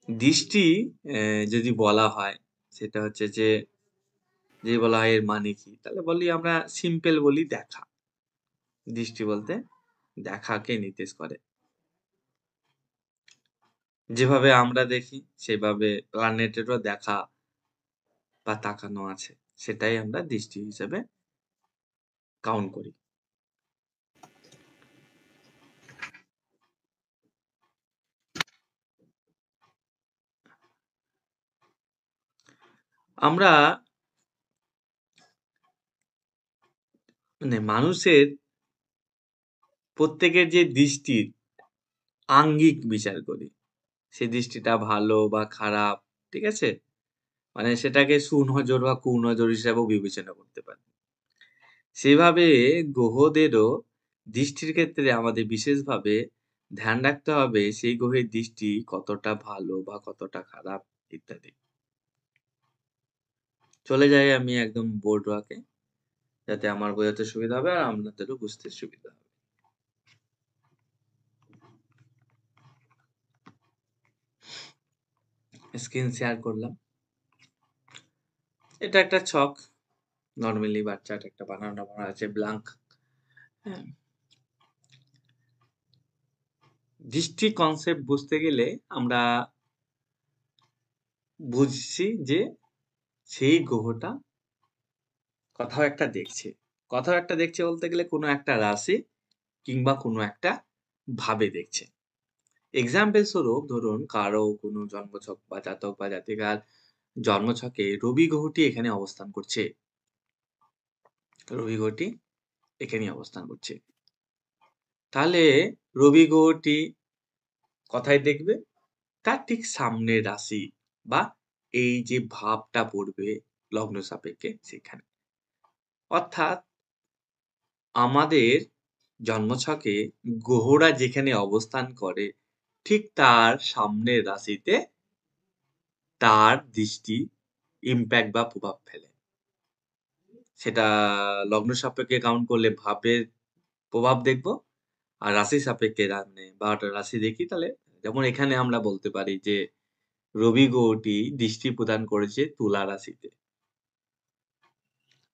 দৃষ্টি যদি বলা হয় সেটা হচ্ছে যে বলা হয় এর মানে কি? তাহলে বলি আমরা সিম্পল বলি দেখা। দৃষ্টি বলতে দেখাকে নির্দেশ করে। যেভাবে আমরা দেখি সেভাবে প্ল্যানেটেরও দেখা বা তাকানো আছে। সেটাই আমরা দৃষ্টি হিসেবে কাউন্ট করি। আমরা মানে মানুষের প্রত্যেকের যে দৃষ্টির আঙ্গিক বিচার করি। সে দৃষ্টিটা ভালো বা খারাপ, ঠিক আছে? মানে সেটাকে সুনজর বা কুনজর হিসাবেও বিবেচনা করতে পারি। সেভাবে গ্রহদেরও দৃষ্টির ক্ষেত্রে আমাদের বিশেষভাবে ধ্যান রাখতে হবে সেই গ্রহের দৃষ্টি কতটা ভালো বা কতটা খারাপ ইত্যাদি। চলে যাই আমি একদম বোর্ড ওয়ার্কে, যাতে আমার বোঝাতে সুবিধা হবে আর আপনাদেরও বুঝতে সুবিধা হবে। স্ক্রিন শেয়ার করলাম। এটা একটা ছক, নরমালি বাচ্চার একটা বানানো আছে ব্ল্যাঙ্ক। হ্যাঁ, দৃষ্টি কনসেপ্ট বুঝতে গেলে আমরা বুঝছি যে সেই গ্রহটা কোথাও একটা দেখছে। কোথাও একটা দেখছে বলতে গেলে কোনো একটা রাশি কিংবা কোনো একটা ভাবে দেখছে। এক্সাম্পল স্বরূপ ধরুন কারো কোনো জন্মছক বা জাতক বা জাতিকার জন্মছকে রবি গ্রহটি এখানে অবস্থান করছে। রবি গ্রহটি এখানেই অবস্থান করছে। তাহলে রবি গ্রহটি কোথায় দেখবে? তার ঠিক সামনের রাশি বা এই যে ভাবটা পড়বে লগ্ন সাপেক্ষে সেখানে। অর্থাৎ আমাদের জন্মছকে গ্রহরা যেখানে অবস্থান করে ঠিক তার সামনের রাশিতে তার দৃষ্টি ইমপ্যাক্ট বা প্রভাব ফেলে। সেটা লগ্ন সাপেক্ষে কাউন্ট করলে ভাবের প্রভাব দেখব। আর রাশি সাপেক্ষে মানে ১২টা রাশি দেখি তাহলে যেমন এখানে আমরা বলতে পারি যে রবি গ্রহটি দৃষ্টি প্রদান করেছে তুলা রাশিতে।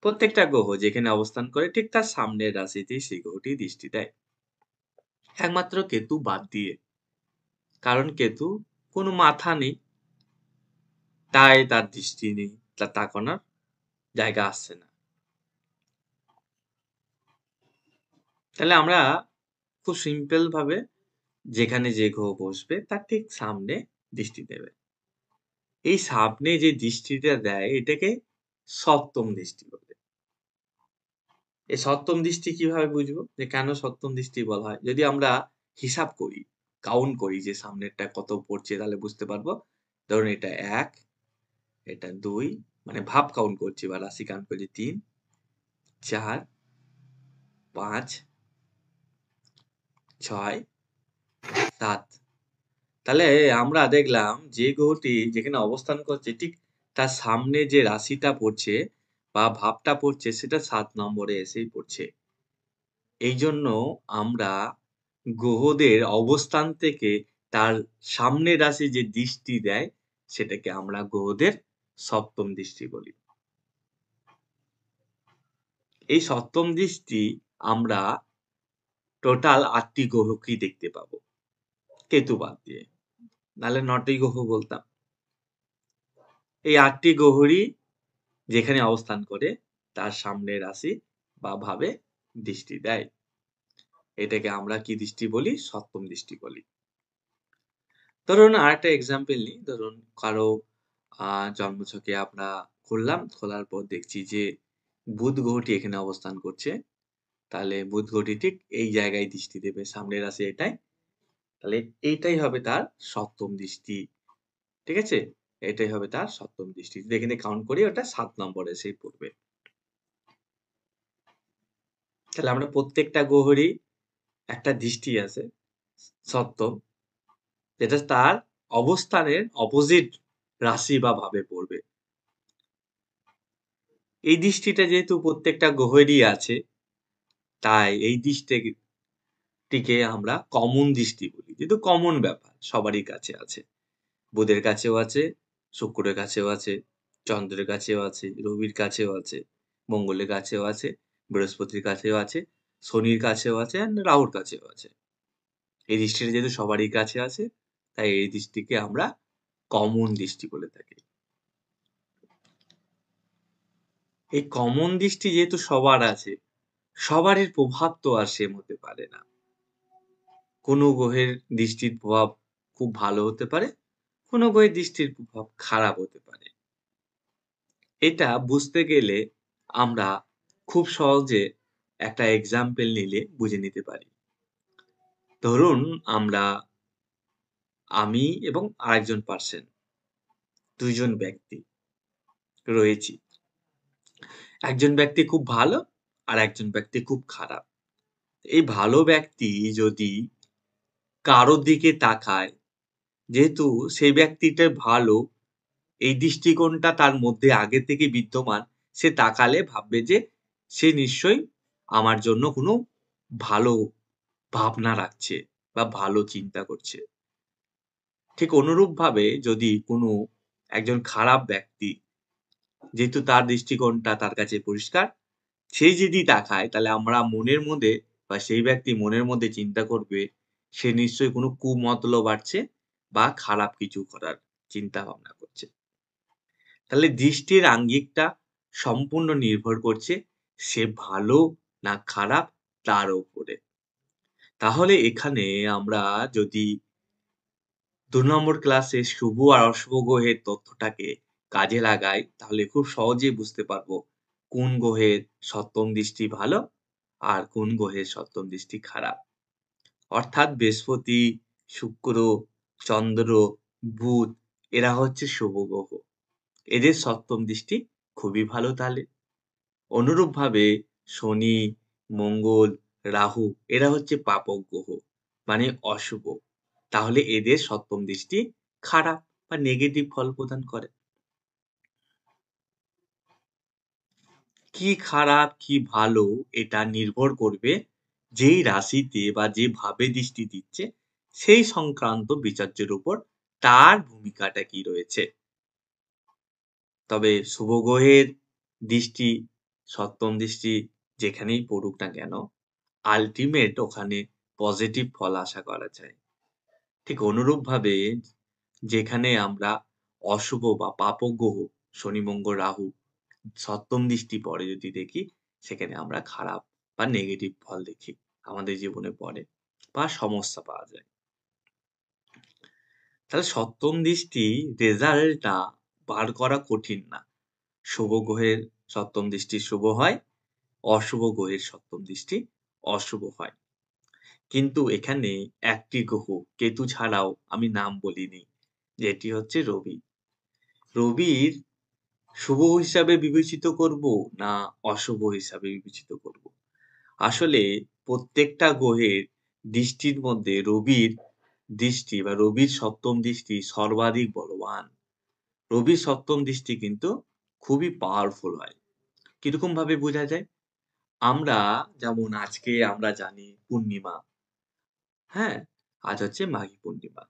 প্রত্যেকটা গ্রহ যেখানে অবস্থান করে ঠিক তার সামনের রাশিতেই সেই গ্রহটি দৃষ্টি দেয়। একমাত্র কেতু বাদ দিয়ে। কারণ কেতু কোনো মাথা নেই, তাই তার দৃষ্টি নেই, তার তাকানোর জায়গা আসছে না। তাহলে আমরা খুব সিম্পল ভাবে যেখানে যে গ্রহ বসবে তার ঠিক সামনে দৃষ্টি দেবে। এই সামনে যে দৃষ্টিটা দেয় এটাকে সপ্তম দৃষ্টি বলে। এই সপ্তম দৃষ্টি কিভাবে বুঝবো? যে কেন সপ্তম দৃষ্টি বলা হয়? যদি আমরা হিসাব করি, কাউন্ট করি যে সামনেরটা কত পড়ছে তাহলে বুঝতে পারবো। ধরুন এটা ১, এটা ২ মানে ভাব কাউন্ট করছি বা রাশি কাউন্ট করছি ৩, ৪, ৫, ৬, ৭। তাহলে আমরা দেখলাম যে গ্রহটি যেখানে অবস্থান করছে ঠিক তার সামনে যে রাশিটা পড়ছে বা ভাবটা পড়ছে সেটা ৭ নম্বরে এসেই পড়ছে। এইজন্য আমরা গ্রহদের অবস্থান থেকে তার সামনের রাশি যে দৃষ্টি দেয় সেটাকে আমরা গ্রহদের সপ্তম দৃষ্টি বলি। এই সপ্তম দৃষ্টি আমরা টোটাল ৮ টি গ্রহকেই দেখতে পাবো, কেতু বাদ দিয়ে। নাহলে ৯ টি গ্রহ বলতাম। এই ৮ টি গ্রহরই যেখানে অবস্থান করে তার সামনের রাশি বা ভাবে দৃষ্টি দেয়। এটাকে আমরা কি দৃষ্টি বলি? সপ্তম দৃষ্টি বলি। ধরুন আরেকটা এক্সাম্পল নিই। ধরুন কারো জন্মছকে আমরা খুললাম, খোলার পর দেখছি যে বুধ গ্রহটি এখানে অবস্থান করছে। তাহলে বুধ গ্রহটি ঠিক এই জায়গায় দৃষ্টি দেবে। সামনের রাশি এটাই। তাহলে এইটাই হবে তার সপ্তম দৃষ্টি। ঠিক আছে? এটাই হবে তার সপ্তম দৃষ্টি। যদি এখানে কাউন্ট করি ওটা ৭ নম্বরে এসেই পড়বে। তাহলে আমরা প্রত্যেকটা গ্রহেরই একটা দৃষ্টি আছে সপ্তম, যেটা তার অবস্থানের অপোজিট রাশি বা ভাবে পড়বে। এই দৃষ্টিটা যেহেতু প্রত্যেকটা গ্রহেরই আছে, তাই এই দৃষ্টিটিকে আমরা কমন দৃষ্টি বলি। যেহেতু কমন ব্যাপার, সবারই কাছে আছে। বুধের কাছেও আছে, শুক্রের কাছেও আছে, চন্দ্রের কাছেও আছে, রবির কাছেও আছে, মঙ্গলের কাছেও আছে, বৃহস্পতির কাছেও আছে, শনির কাছেও আছে and রাহুর কাছেও আছে। এই দৃষ্টিটা যেহেতু সবারই কাছে আছে, তাই এই দৃষ্টিকে আমরা কমন দৃষ্টি বলে থাকি। এই কমন দৃষ্টি যেহেতু সবার আছে, সবার এর প্রভাব তো আর সেম হতে পারে না। কোনো গ্রহের দৃষ্টির প্রভাব খুব ভালো হতে পারে, কোনো গ্রহের দৃষ্টির প্রভাব খারাপ হতে পারে। এটা বুঝতে গেলে আমরা খুব সহজে একটা এক্সাম্পল নিলে বুঝে নিতে পারি। ধরুন আমি এবং আরেকজন পার্সন, ২ জন ব্যক্তি রয়েছি। একজন ব্যক্তি খুব ভালো আর একজন ব্যক্তি খুব খারাপ। এই ভালো ব্যক্তি যদি কারোর দিকে তাকায়, যেহেতু সেই ব্যক্তিটা ভালো, এই দৃষ্টিকোণটা তার মধ্যে আগে থেকে বিদ্যমান, সে তাকালে ভাববে যে সে নিশ্চয়ই আমার জন্য কোনো ভালো ভাবনা রাখছে বা ভালো চিন্তা করছে। ঠিক অনুরূপভাবে যদি কোনো একজন খারাপ ব্যক্তি, যেহেতু তার দৃষ্টিকোণটা তার কাছে পরিষ্কার, সে যদি তাকায় তাহলে আমরা মনের মধ্যে বা সেই ব্যক্তি মনের মধ্যে চিন্তা করবে সে নিশ্চয়ই কোনো কুমতলব আছে বা খারাপ কিছু করার চিন্তা ভাবনা করছে। তাহলে দৃষ্টির আঙ্গিকটা সম্পূর্ণ নির্ভর করছে সে ভালো না খারাপ তার উপরে। তাহলে এখানে আমরা যদি ২ নম্বর ক্লাসে শুভ আর অশুভ গ্রহের তথ্যটাকে কাজে লাগাই, তাহলে খুব সহজেই বুঝতে পারবো কোন গ্রহের সপ্তম দৃষ্টি ভালো আর কোন গ্রহের সপ্তম দৃষ্টি খারাপ। অর্থাৎ বৃহস্পতি, শুক্র, চন্দ্র, বুধ এরা হচ্ছে শুভ গ্রহ। এদের সপ্তম দৃষ্টি খুবই ভালো তাহলে। অনুরূপভাবে শনি, মঙ্গল, রাহু এরা হচ্ছে পাপক গ্রহ, মানে অশুভ। তাহলে এদের সপ্তম দৃষ্টি খারাপ বা নেগেটিভ ফল প্রদান করে। কি খারাপ কি ভালো এটা নির্ভর করবে যেই রাশিতে বা যেভাবে দৃষ্টি দিচ্ছে সেই সংক্রান্ত বিচার্যের উপর তার ভূমিকাটা কি রয়েছে। তবে শুভ গ্রহের দৃষ্টি, সপ্তম দৃষ্টি যেখানেই পড়ুক না কেন, আল্টিমেট ওখানে পজিটিভ ফল আশা করা যায়। ঠিক অনুরূপভাবে যেখানে আমরা অশুভ বা পাপক গ্রহ শনি, মঙ্গল, রাহু সপ্তম দৃষ্টি পড়ে যদি দেখি, সেখানে আমরা খারাপ বা নেগেটিভ ফল দেখি আমাদের জীবনে পড়ে বা সমস্যা পাওয়া যায়। তাহলে সপ্তম দৃষ্টি রেজাল্টটা বার করা কঠিন না। শুভ গ্রহের সপ্তম দৃষ্টি শুভ হয়, অশুভ গ্রহের সপ্তম দৃষ্টি অশুভ হয়। কিন্তু এখানে একটি গ্রহ কেতু ছাড়াও আমি নাম বলিনি, যেটি হচ্ছে রবি। রবির শুভ হিসাবে বিবেচিত করব না অশুভ হিসাবে বিবেচিত করব? আসলে প্রত্যেকটা গ্রহের দৃষ্টির মধ্যে রবির দৃষ্টি বা রবির সপ্তম দৃষ্টি সর্বাধিক বলবান। রবির সপ্তম দৃষ্টি কিন্তু খুবই পাওয়ারফুল হয়। কিরকম ভাবে বোঝা যায়? আমরা যেমন আজকে আমরা জানি পূর্ণিমা, হ্যাঁ? আজ হচ্ছে মাঘী পূর্ণিমা।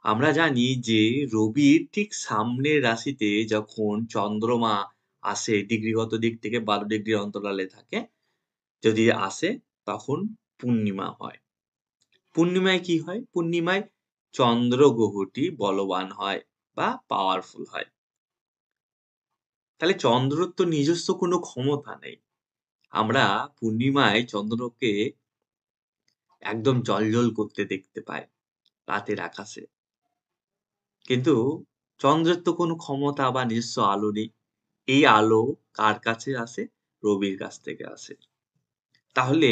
আমরা জানি যে রবির ঠিক সামনের রাশিতে যখন চন্দ্রমা আসে ডিগ্রিগত দিক থেকে ১২ ডিগ্রির অন্তরালে থাকে, যদি আসে তখন পূর্ণিমা হয়। পূর্ণিমায় কি হয়? পূর্ণিমায় চন্দ্র গ্রহটি বলবান হয় বা পাওয়ারফুল হয়। তাহলে চন্দ্রর তো নিজস্ব কোনো ক্ষমতা নেই। আমরা পূর্ণিমায় চন্দ্রকে একদম জ্বলজ্বল করতে দেখতে পাই রাতের আকাশে। কিন্তু চন্দ্রের তো কোনো ক্ষমতা বা নিজস্ব আলো নেই। এই আলো কার কাছে আসে? রবির কাছ থেকে আসে। তাহলে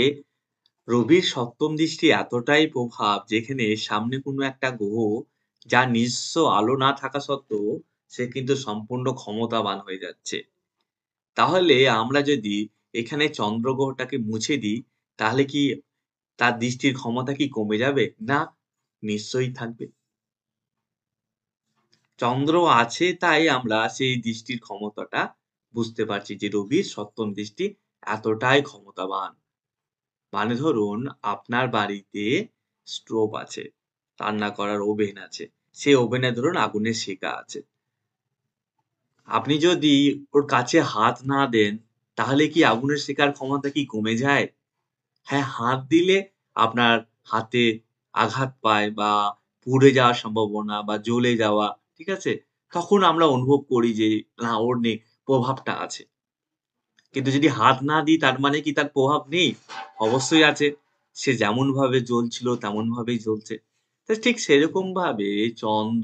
রবির সপ্তম দৃষ্টি এতটাই প্রভাব যেখানে সামনে কোনো একটা গ্রহ যার নিজস্ব আলো না থাকা সত্ত্বেও সে কিন্তু সম্পূর্ণ ক্ষমতাবান হয়ে যাচ্ছে। তাহলে আমরা যদি এখানে চন্দ্র গ্রহটাকে মুছে দিই, তাহলে কি তার দৃষ্টির ক্ষমতা কি কমে যাবে? না, নিশ্চয়ই থাকবে। চন্দ্র আছে তাই আমরা সেই দৃষ্টির ক্ষমতাটা বুঝতে পারছি যে রবির সপ্তম দৃষ্টি এতটাই ক্ষমতাবান। মানে ধরুন আপনার বাড়িতে স্টোভ আছে, রান্না করার ওভেন আছে। সে ওভেনে ধরুন আগুনের শিখা আছে। আপনি যদি ওর কাছে হাত না দেন, তাহলে কি আগুনের শেখার ক্ষমতা কি কমে যায়? হ্যাঁ, হাত দিলে আপনার হাতে আঘাত পায় বা পুড়ে যাওয়ার সম্ভাবনা বা জ্বলে যাওয়া, ঠিক আছে? তখন আমরা অনুভব করি যে না ওর প্রভাবটা আছে। কিন্তু যদি হাত না দিই তার মানে কি তার প্রভাব নেই? অবশ্যই আছে। সে যেমনভাবে জ্বলছিল তেমনভাবেই জ্বলছে। তো ঠিক সেরকমভাবে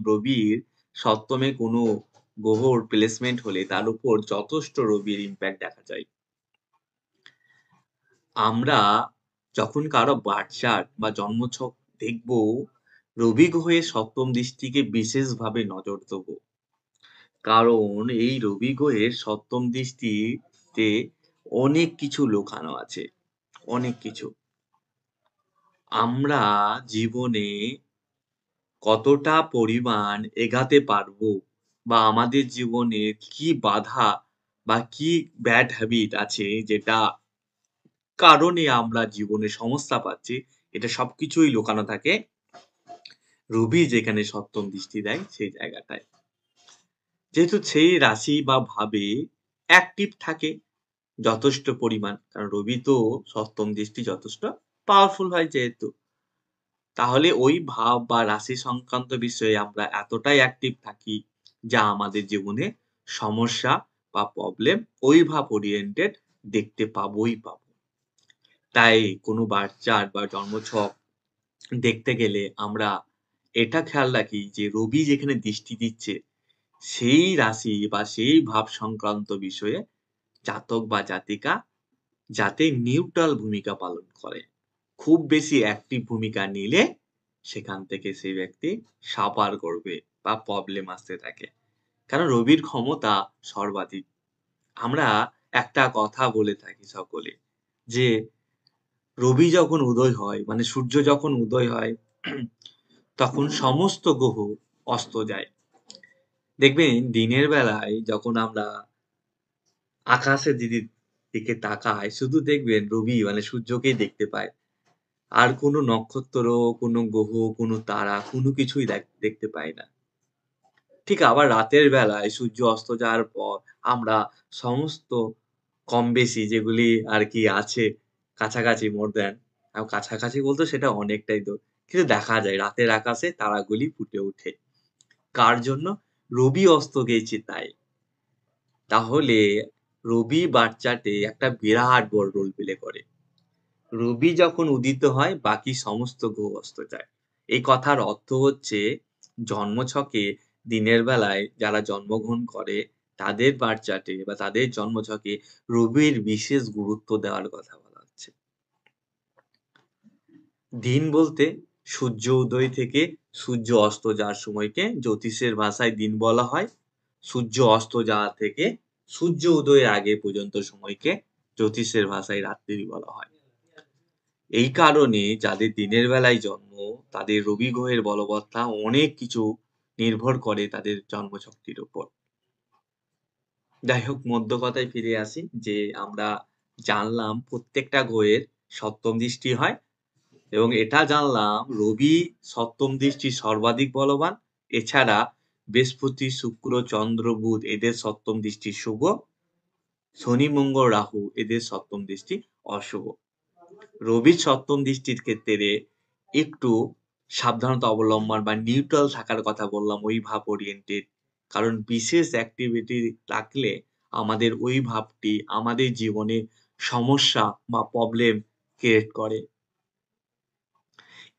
রবির সপ্তমে কোনো গ্রহর প্লেসমেন্ট হলে তার উপর যথেষ্ট রবির ইমপ্যাক্ট দেখা যায়। আমরা যখন কারো বার্থ চার্ট বা জন্মছক দেখব, রবি গ্রহের সপ্তম দৃষ্টিকে বিশেষভাবে নজর দেব। কারণ এই রবি গ্রহের সপ্তম দৃষ্টিতে অনেক কিছু লুকানো আছে, অনেক কিছু। আমরা জীবনে কতটা পরিমাণ এগাতে পারবো বা আমাদের জীবনে কি বাধা বা কি ব্যাড হ্যাবিট আছে যেটা কারণে আমরা জীবনে সমস্যা পাচ্ছি, এটা সবকিছুই লুকানো থাকে রবি যেখানে সপ্তম দৃষ্টি দেয় সেই জায়গাটায়। যেহেতু সেই রাশি বা ভাবে অ্যাক্টিভ থাকে যথেষ্ট পরিমাণ, কারণ রবি তো সপ্তম দৃষ্টি যথেষ্ট পাওয়ারফুল হয় যেহেতু। তাহলে ওই ভাব বা রাশি সংক্রান্ত বিষয়ে আমরা এতটাই অ্যাক্টিভ থাকি, যা আমাদের জীবনে সমস্যা বা প্রবলেম ওই ভাব ওরিয়েন্টেড দেখতে পাবোই পাবো। তাই কোনো বার্থ চার্ট বা জন্মছক দেখতে গেলে আমরা এটা খেয়াল রাখি যে রবি যেখানে দৃষ্টি দিচ্ছে, সেই রাশি বা সেই ভাব সংক্রান্ত বিষয়ে জাতক বা জাতিকা যাতে নিউট্রাল ভূমিকা পালন করে। খুব বেশি অ্যাক্টিভ ভূমিকা নিলে সেখান থেকে সেই ব্যক্তি সাফার করবে বা প্রবলেম আসতে থাকে। কারণ রবির ক্ষমতা সর্বাধিক। আমরা একটা কথা বলে থাকি সকলে যে রবি যখন উদয় হয় মানে সূর্য যখন উদয় হয় তখন সমস্ত গ্রহ অস্ত যায়। দেখবেন দিনের বেলায় যখন আমরা আকাশের দিকে তাকাই শুধু দেখবেন রবি মানে সূর্যকেই দেখতে পাই। আর কোনো নক্ষত্র, কোনো গ্রহ, কোনো তারা কোনো কিছুই দেখতে পাই না। ঠিক আবার রাতের বেলায় সূর্য অস্ত যাওয়ার পর আমরা সমস্ত কম-বেশি যেগুলি আরকি আছে কাছাকাছি মোর দ্যান কাছাকাছি বলতে সেটা অনেকটাই দূর। কিন্তু দেখা যায় রাতের আকাশে তারাগুলি ফুটে ওঠে। কার জন্য? রবি অস্ত গেছে তাই। তাহলে রবি বার্থ চার্টে একটা বিরাট বড় রোল প্লে করে। রবি যখন উদিত হয় বাকি সমস্ত গ্রহ অস্ত যায়। এই কথার অর্থ হচ্ছে জন্মছকে দিনের বেলায় যারা জন্মগ্রহণ করে তাদের বার্থ চার্টে বা তাদের জন্মছকে রবির বিশেষ গুরুত্ব দেওয়ার কথা বলা হচ্ছে। দিন বলতে সূর্য উদয় থেকে সূর্য অস্ত যাওয়ার সময়কে জ্যোতিষের ভাষায় দিন বলা হয়। সূর্য অস্ত যাওয়া থেকে সূর্য উদয়ের আগে পর্যন্ত সময়কে জ্যোতিষের ভাষায় রাত্রি বলা হয়। এই কারণে যাদের দিনের বেলায় জন্ম তাদের রবি গ্রহের বলবত্তা অনেক কিছু নির্ভর করে তাদের জন্মছকটির উপর। যাই হোক মোদ্দা কথায় ফিরে আসি যে আমরা জানলাম প্রত্যেকটা গ্রহের সপ্তম দৃষ্টি হয় এবং এটা জানলাম রবি সপ্তম দৃষ্টি সর্বাধিক বলবান। এছাড়া বৃহস্পতি, শুক্র, চন্দ্র, বুধ এদের সপ্তম দৃষ্টি শুভ। শনি, মঙ্গল, রাহু এদের সপ্তম দৃষ্টি অশুভ। রবির সপ্তম দৃষ্টির ক্ষেত্রে একটু সাবধানতা অবলম্বন বা নিউট্রাল থাকার কথা বললাম ওই ভাব ওরিয়েন্টেড। কারণ বিশেষ অ্যাক্টিভিটি রাখলে আমাদের ওই ভাবটি আমাদের জীবনে সমস্যা বা প্রবলেম ক্রিয়েট করে।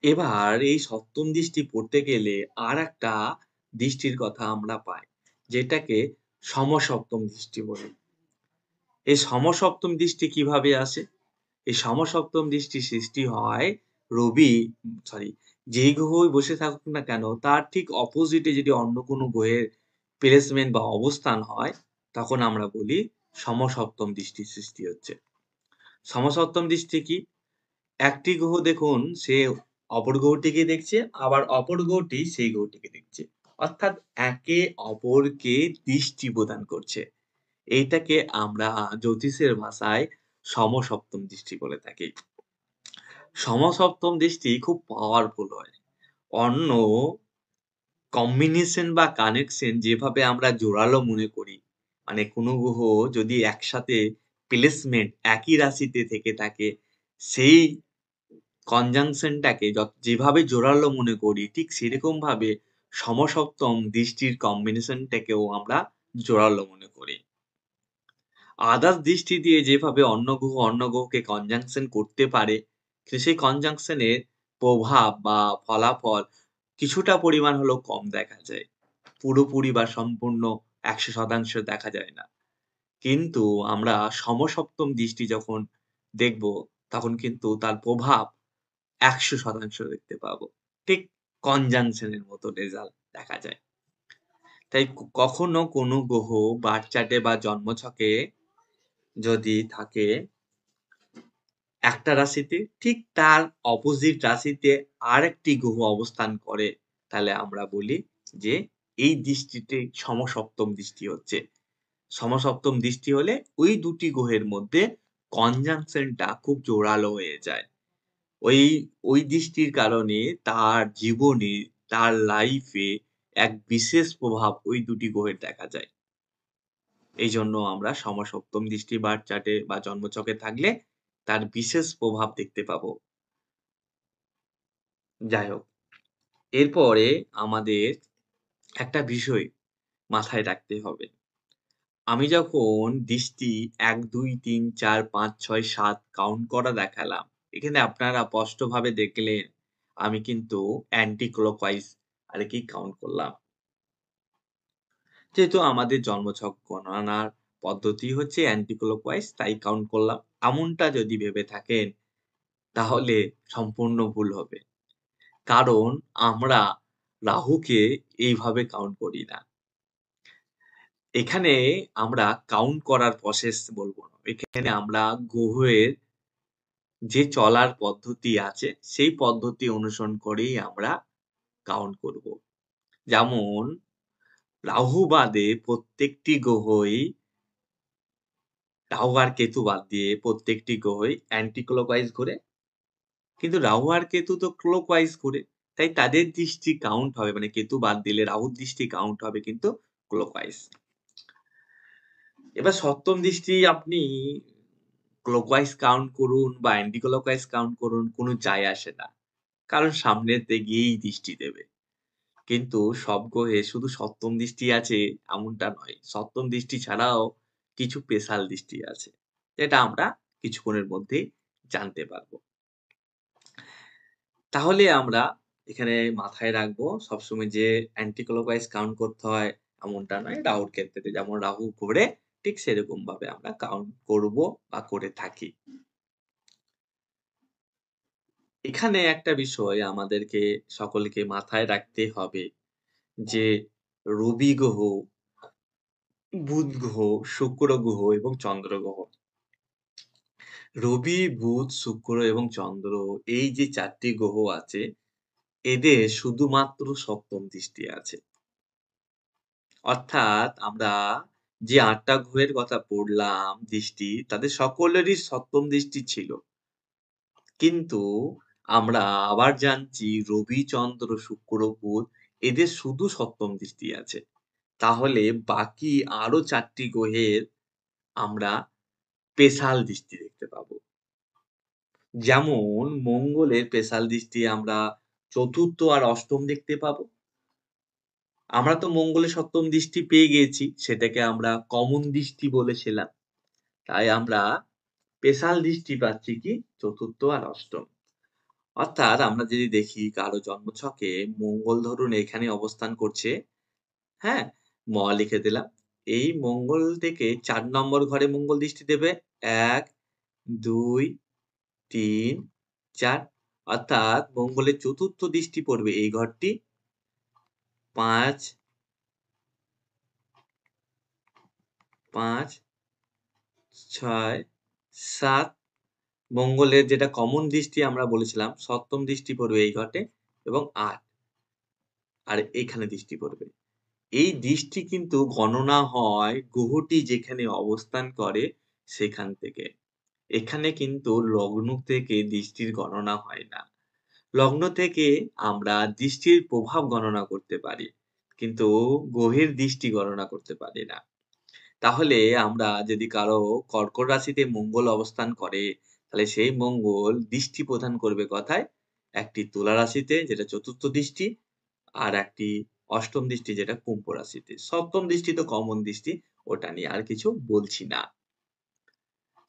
এবার এই সপ্তম দৃষ্টি পড়তে গেলে আরেকটা দৃষ্টির কথা আমরা পাই, যেটাকে সমসপ্তম দৃষ্টি বলি। এই সমসপ্তম দৃষ্টি কিভাবে আসে? এই সমসপ্তম দৃষ্টি সৃষ্টি হয় রবি সরি যেই গ্রহই বসে থাকুক না কেন তার ঠিক অপোজিটে যদি অন্য কোনো গ্রহের প্লেসমেন্ট বা অবস্থান হয় তখন আমরা বলি সমসপ্তম দৃষ্টির সৃষ্টি হচ্ছে। সমসপ্তম দৃষ্টি কি? একটি গ্রহ দেখুন সে অপর গ্রহটিকে দেখছে আবার অপর গ্রহটি সেই গ্রহটিকে দেখছে। অর্থাৎ একে অপরকে দৃষ্টি প্রদান করছে। এইটাকে আমরা জ্যোতিষের ভাষায় সমসপ্তম দৃষ্টি বলে থাকি। সমসপ্তম দৃষ্টি খুব পাওয়ারফুল হয়। অন্য কম্বিনেশন বা কানেকশন যেভাবে আমরা জোড়ালো মনে করি, মানে কোনো গ্রহ যদি একসাথে প্লেসমেন্ট একই রাশিতে থেকে থাকে, সেই কনজাংশনটাকে যেভাবে জোরালো মনে করি, ঠিক সেরকমভাবে সমসপ্তম দৃষ্টির কম্বিনেশনটাকেও আমরা জোরালো মনে করি। আদার্স দৃষ্টি দিয়ে যেভাবে অন্য গ্রহ অন্য গ্রহকে কনজাংশন করতে পারে, সেই কনজাংশনের প্রভাব বা ফলাফল কিছুটা পরিমাণ হলেও কম দেখা যায়। পুরোপুরি বা সম্পূর্ণ ১০০% দেখা যায় না। কিন্তু আমরা সমসপ্তম দৃষ্টি যখন দেখব, তখন কিন্তু তার প্রভাব ১০০% দেখতে পাবো। ঠিক কনজাংশন এর মতো রেজাল্ট দেখা যায়। তাই কখনো কোনো গ্রহ বার্থ চার্টে বা জন্মছকে যদি থাকে একটা রাশিতে, ঠিক তার অপোজিট রাশিতে আরেকটি গ্রহ অবস্থান করে, তাহলে আমরা বলি যে এই দৃষ্টিতে সমসপ্তম দৃষ্টি হচ্ছে। সমসপ্তম দৃষ্টি হলে ওই দুটি গ্রহের মধ্যে কনজাংশনটা খুব জোরালো হয়ে যায়। ওই ওই দৃষ্টির কারণে তার জীবনে, তার লাইফে এক বিশেষ প্রভাব ওই দুটি গ্রহের দেখা যায়। এইজন্য আমরা সমসপ্তম দৃষ্টি বার্থ চার্টে বা জন্মছকে থাকলে তার বিশেষ প্রভাব দেখতে পাবো। যাই হোক, এরপরে আমাদের একটা বিষয় মাথায় রাখতে হবে। আমি যখন দৃষ্টি ১, ২, ৩, ৪, ৫, ৬, ৭ কাউন্ট করা দেখালাম, এখানে আপনারা স্পষ্টভাবে দেখলেন আমি কিন্তু অ্যান্টি ক্লকওয়াইজ আরকি কাউন্ট করলাম। যেহেতু আমাদের জন্মছক গণনার পদ্ধতি হচ্ছে অ্যান্টি ক্লকওয়াইজ, তাই কাউন্ট করলাম। এমনটা যদি ভেবে থাকেন তাহলে সম্পূর্ণ ভুল হবে। কারণ আমরা রাহুকে এইভাবে কাউন্ট করি না। এখানে আমরা কাউন্ট করার প্রসেস বলব না। এখানে আমরা গ্রহের যে চলার পদ্ধতি আছে, সেই পদ্ধতি অনুসরণ করেই আমরা কাউন্ট করব। যেমন রাহু বাদে প্রত্যেকটি গ্রহই, রাহু আর কেতু বাদ দিয়ে প্রত্যেকটি গ্রহই অ্যান্টি ক্লকওয়াইজ ঘোরে। কিন্তু রাহু আর কেতু তো ক্লকওয়াইজ ঘোরে। তাই তাদের দৃষ্টি কাউন্ট হবে, মানে কেতু বাদ দিলে রাহুর দৃষ্টি কাউন্ট হবে কিন্তু ক্লকওয়াইজ। এবার সপ্তম দৃষ্টি আপনি ক্লকওয়াইজ কাউন্ট করুন বা অ্যান্টি ক্লকওয়াইজ কাউন্ট করুন, কোনো যায় আসে না। কারণ সামনেতে গিয়েই দৃষ্টি দেবে। কিন্তু সব গ্রহে শুধু সপ্তম দৃষ্টি আছে এমনটা নয়। সপ্তম দৃষ্টি ছাড়াও কিছু স্পেশাল দৃষ্টি আছে। যেটা আমরা কিছুক্ষণের মধ্যেই জানতে পারবো। তাহলে আমরা এখানে মাথায় রাখবো সবসময় যে অ্যান্টি ক্লকওয়াইজ কাউন্ট করতে হয় এমনটা নয়। রাহুর ক্ষেত্রে যেমন রাহু ঘোরে ঠিক সেরকমভাবে আমরা কাউন্ট করবো বা করে থাকি। এখানে একটা বিষয় আমাদেরকে সকলকে মাথায় রাখতে হবে যে রবি গ্রহ, বুধ গ্রহ, শুক্র গ্রহ এবং চন্দ্র গ্রহ। রবি, বুধ, শুক্র এবং চন্দ্র, এই যে ৪ টি গ্রহ আছে, এদের শুধুমাত্র সপ্তম দৃষ্টি আছে। অর্থাৎ আমরা যে ৮ টা গ্রহের কথা পড়লাম দৃষ্টি, তাদের সকলেরই সপ্তম দৃষ্টি ছিল। কিন্তু আমরা আবার জানছি রবি, চন্দ্র, শুক্র, বুধ, এদের শুধু সপ্তম দৃষ্টি আছে। তাহলে বাকি আরো ৪ টি গ্রহের আমরা স্পেশাল দৃষ্টি দেখতে পাবো। যেমন মঙ্গলের স্পেশাল দৃষ্টি আমরা চতুর্থ আর অষ্টম দেখতে পাবো। আমরা তো মঙ্গলের সপ্তম দৃষ্টি পেয়ে গিয়েছি, সেটাকে আমরা কমন দৃষ্টি বলেছিলাম। তাই আমরা স্পেশাল দৃষ্টি পাচ্ছি কি চতুর্থ আর অষ্টম। অর্থাৎ আমরা যদি দেখি কারো জন্মছকে মঙ্গল ধরুন এখানে অবস্থান করছে, হ্যাঁ? লিখে দিলাম। এই মঙ্গল থেকে ৪ নম্বর ঘরে মঙ্গল দৃষ্টি দেবে। ১, ২, ৩, ৪, অর্থাৎ মঙ্গলের চতুর্থ দৃষ্টি পড়বে এই ঘরটি। ৫, ৫, ৬, ৭, মঙ্গলের যেটা কমন দৃষ্টি আমরা বলেছিলাম, সপ্তম দৃষ্টি পড়বে এই ঘরটে এবং ৮ আর এইখানে দৃষ্টি পড়বে। এই দৃষ্টি কিন্তু গণনা হয় গ্রহটি যেখানে অবস্থান করে সেখান থেকে। এখানে কিন্তু লগ্ন থেকে দৃষ্টির গণনা হয় না। লগ্ন থেকে আমরা দৃষ্টির প্রভাব গণনা করতে পারি। কিন্তু গ্রহের দৃষ্টি গণনা করতে পারি না। তাহলে আমরা যদি কারো কর্কট রাশিতে মঙ্গল অবস্থান করে, তাহলে সেই মঙ্গল দৃষ্টি প্রদান করবে কোথায়? একটি তুলা রাশিতে যেটা চতুর্থ দৃষ্টি, আর একটি অষ্টম দৃষ্টি যেটা কুম্ভ রাশিতে। সপ্তম দৃষ্টি তো কমন দৃষ্টি, ওটা নিয়ে আর কিছু বলছি না।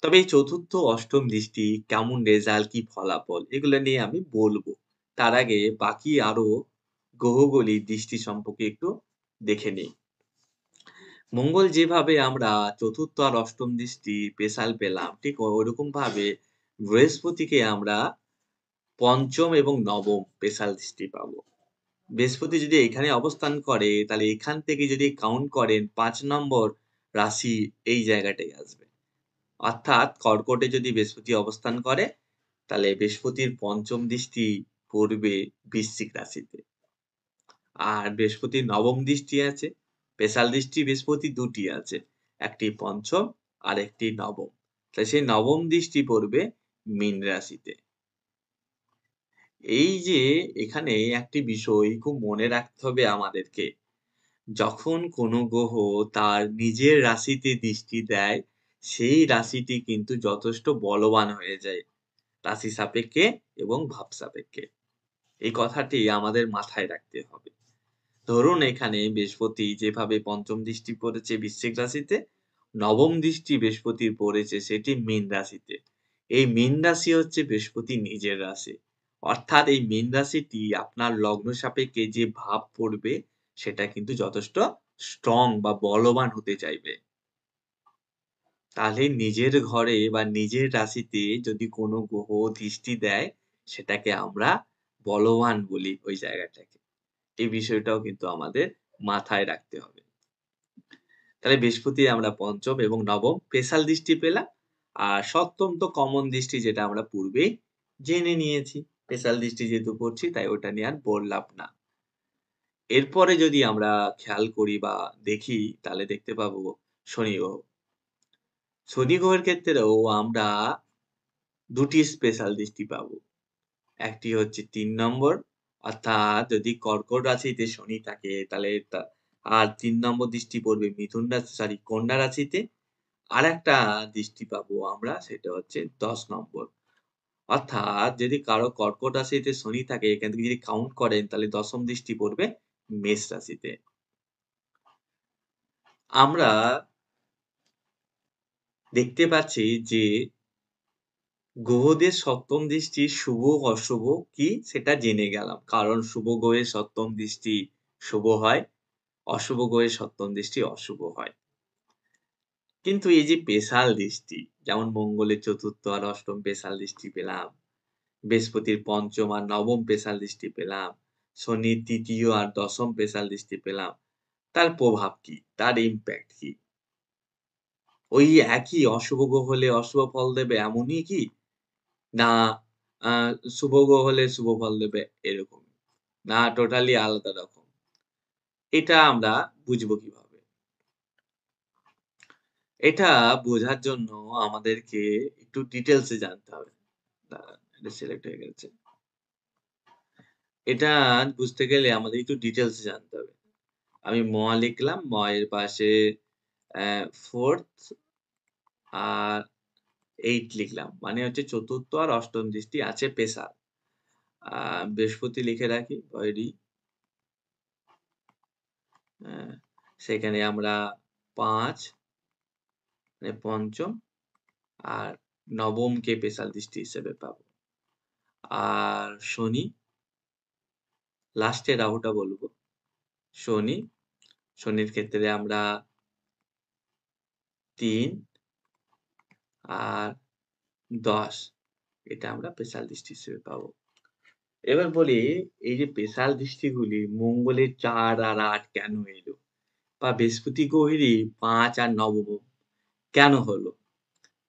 তবে এই চতুর্থ, অষ্টম দৃষ্টি কেমন রেজাল্ট, কি ফলাফল এগুলো নিয়ে আমি বলব। তার আগে বাকি আরো গ্রহগুলির দৃষ্টি সম্পর্কে একটু দেখে নিই। মঙ্গল যেভাবে আমরা চতুর্থ আর অষ্টম দৃষ্টি স্পেশাল পেলাম, ঠিক ওরকম ভাবে বৃহস্পতিকে আমরা পঞ্চম এবং নবম স্পেশাল দৃষ্টি পাবো। বৃহস্পতি যদি এখানে অবস্থান করে, তাহলে এখান থেকে যদি কাউন্ট করেন ৫ নম্বর রাশি এই জায়গাটায় আসবে। অর্থাৎ কর্কটে যদি বৃহস্পতি অবস্থান করে, তাহলে বৃহস্পতির পঞ্চম দৃষ্টি পড়বে বৃশ্চিক রাশিতে। আর বৃহস্পতির নবম দৃষ্টি আছে, স্পেশাল দৃষ্টি বৃহস্পতির ২ টি আছে। একটি পঞ্চম আর একটি নবম। তাই সেই নবম দৃষ্টি পড়বে মীন রাশিতে। এই যে এখানে একটি বিষয় খুব মনে রাখতে হবে আমাদেরকে। যখন কোনো গ্রহ তার নিজের রাশিতে দৃষ্টি দেয়, সেই রাশিটি কিন্তু যথেষ্ট বলবান হয়ে যায়। রাশি সাপেক্ষে এবং ভাব সাপেক্ষে। এই কথাটি আমাদের মাথায় রাখতে হবে। ধরুন এখানে বৃহস্পতি যেভাবে পঞ্চম দৃষ্টি পড়েছে বৃশ্চিক রাশিতে, নবম দৃষ্টি বৃহস্পতির পড়েছে সেটি মীন রাশিতে। এই মীন রাশি হচ্ছে বৃহস্পতির নিজের রাশি। অর্থাৎ এই মীন রাশিটি আপনার লগ্ন সাপেক্ষে যে ভাব পড়বে সেটা কিন্তু যথেষ্ট স্ট্রং বা বলবান হতে চাইবে। তাহলে নিজের ঘরে বা নিজের রাশিতে যদি কোনো গ্রহ দৃষ্টি দেয়, সেটাকে আমরা বলবান বলি ওই জায়গাটাকে। এই বিষয়টাও কিন্তু আমাদের মাথায় রাখতে হবে। তাহলে বৃহস্পতি আমরা পঞ্চম এবং নবম স্পেশাল দৃষ্টি পেলাম। আর সপ্তম তো কমন দৃষ্টি যেটা আমরা পূর্বেই জেনে নিয়েছি। স্পেশাল দৃষ্টি যেহেতু পড়ছি তাই ওটা নিয়ে আর বললাম না। এরপরে যদি আমরা খেয়াল করি বা দেখি তাহলে দেখতে পাবো শনি গ্রহ। শনি গ্রহের ক্ষেত্রেও আমরা ২ টি স্পেশাল দৃষ্টি পাবো। একটি হচ্ছে ৩ নম্বর, অর্থাৎ যদি কর্কট রাশিতে শনি থাকে তাহলে আর ৩ নম্বর দৃষ্টি পড়বে মিথুন রাশি কন্যা রাশিতে। আরেকটা দৃষ্টি পাবো আমরা সেটা হচ্ছে ১০ নম্বর। অর্থাৎ যদি কারো কর্কট রাশিতে শনি থাকে এখান থেকে যদি কাউন্ট করেন তাহলে ১০ম দৃষ্টি পড়বে মেষ রাশিতে। আমরা দেখতে পাচ্ছি যে গ্রহদের সপ্তম দৃষ্টি শুভ অশুভ কি সেটা জেনে গেলাম। কারণ শুভ গ্রহের সপ্তম দৃষ্টি শুভ হয়, অশুভ গ্রহের সপ্তম দৃষ্টি অশুভ হয়। কিন্তু এই যে স্পেশাল দৃষ্টি, যেমন মঙ্গলের চতুর্থ আর অষ্টম স্পেশাল দৃষ্টি পেলাম, বৃহস্পতির পঞ্চম আর নবম স্পেশাল দৃষ্টি পেলাম, শনির তৃতীয় আর দশম স্পেশাল দৃষ্টি পেলাম, তার প্রভাব কি? তার ইমপ্যাক্ট কি? ওই একই অশুভ গ্রহ হলে অশুভ ফল দেবে এমনই কি? না আ শুভ গ্রহ হলে শুভ ফল দেবে এরকম? না টোটালি আলাদা রকম? এটা আমরা বুঝবো কিভাবে? এটা বোঝার জন্য আমাদেরকে একটু ডিটেইলস এ জানতে হবে। দাঁড়ান, এটা সিলেক্ট হয়ে গেছে। এটা বুঝতে গেলে আমাদের একটু ডিটেইলস এ জানতে হবে। আমি লিখলাম। এর পাশে 4th আর 8 লিখলাম। মানে হচ্ছে চতুর্থ আর অষ্টম দৃষ্টি আছে পেশার। আ বৃহস্পতি লিখে রাখি অলরেডি। হ্যাঁ, সেখানে আমরা ৫ মানে পঞ্চম আর নবমকে স্পেশাল দৃষ্টি হিসেবে পাবো। আর শনি, লাস্টে রাহুটা বলবো। শনি, শনির ক্ষেত্রে আমরা ৩ আর ১০ এটা আমরা স্পেশাল দৃষ্টি হিসেবে পাবো। এবার বলি এই যে স্পেশাল দৃষ্টিগুলি মঙ্গলের ৪ আর ৮ কেন এলো? বা বৃহস্পতি গ্রহেরই ৫ আর নবম কেন হলো?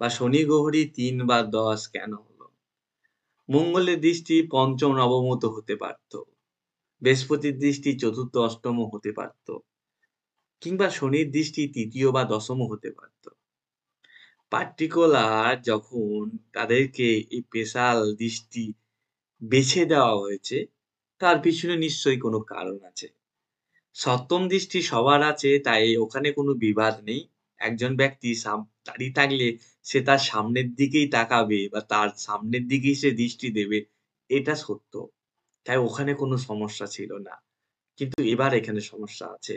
বা শনি গ্রহেরই ৩ বা ১০ কেন হলো? মঙ্গলের দৃষ্টি পঞ্চম, নবমও তো হতে পারত। বৃহস্পতির দৃষ্টি চতুর্থ, অষ্টমও হতে পারত। কিংবা শনির দৃষ্টি তৃতীয় বা দশমও হতে পারত। পার্টিকুলার যখন তাদেরকে এই স্পেশাল দৃষ্টি বেছে দেওয়া হয়েছে, তার পিছনে নিশ্চয়ই কোনো কারণ আছে। সপ্তম দৃষ্টি সবার আছে, তাই ওখানে কোনো বিবাদ নেই। একজন ব্যক্তি দাঁড়িয়ে থাকলে সে তার সামনের দিকেই তাকাবে বা তার সামনের দিকেই সে দৃষ্টি দেবে, এটা সত্য। তাই ওখানে কোনো সমস্যা ছিল না। কিন্তু এবার এখানে সমস্যা আছে।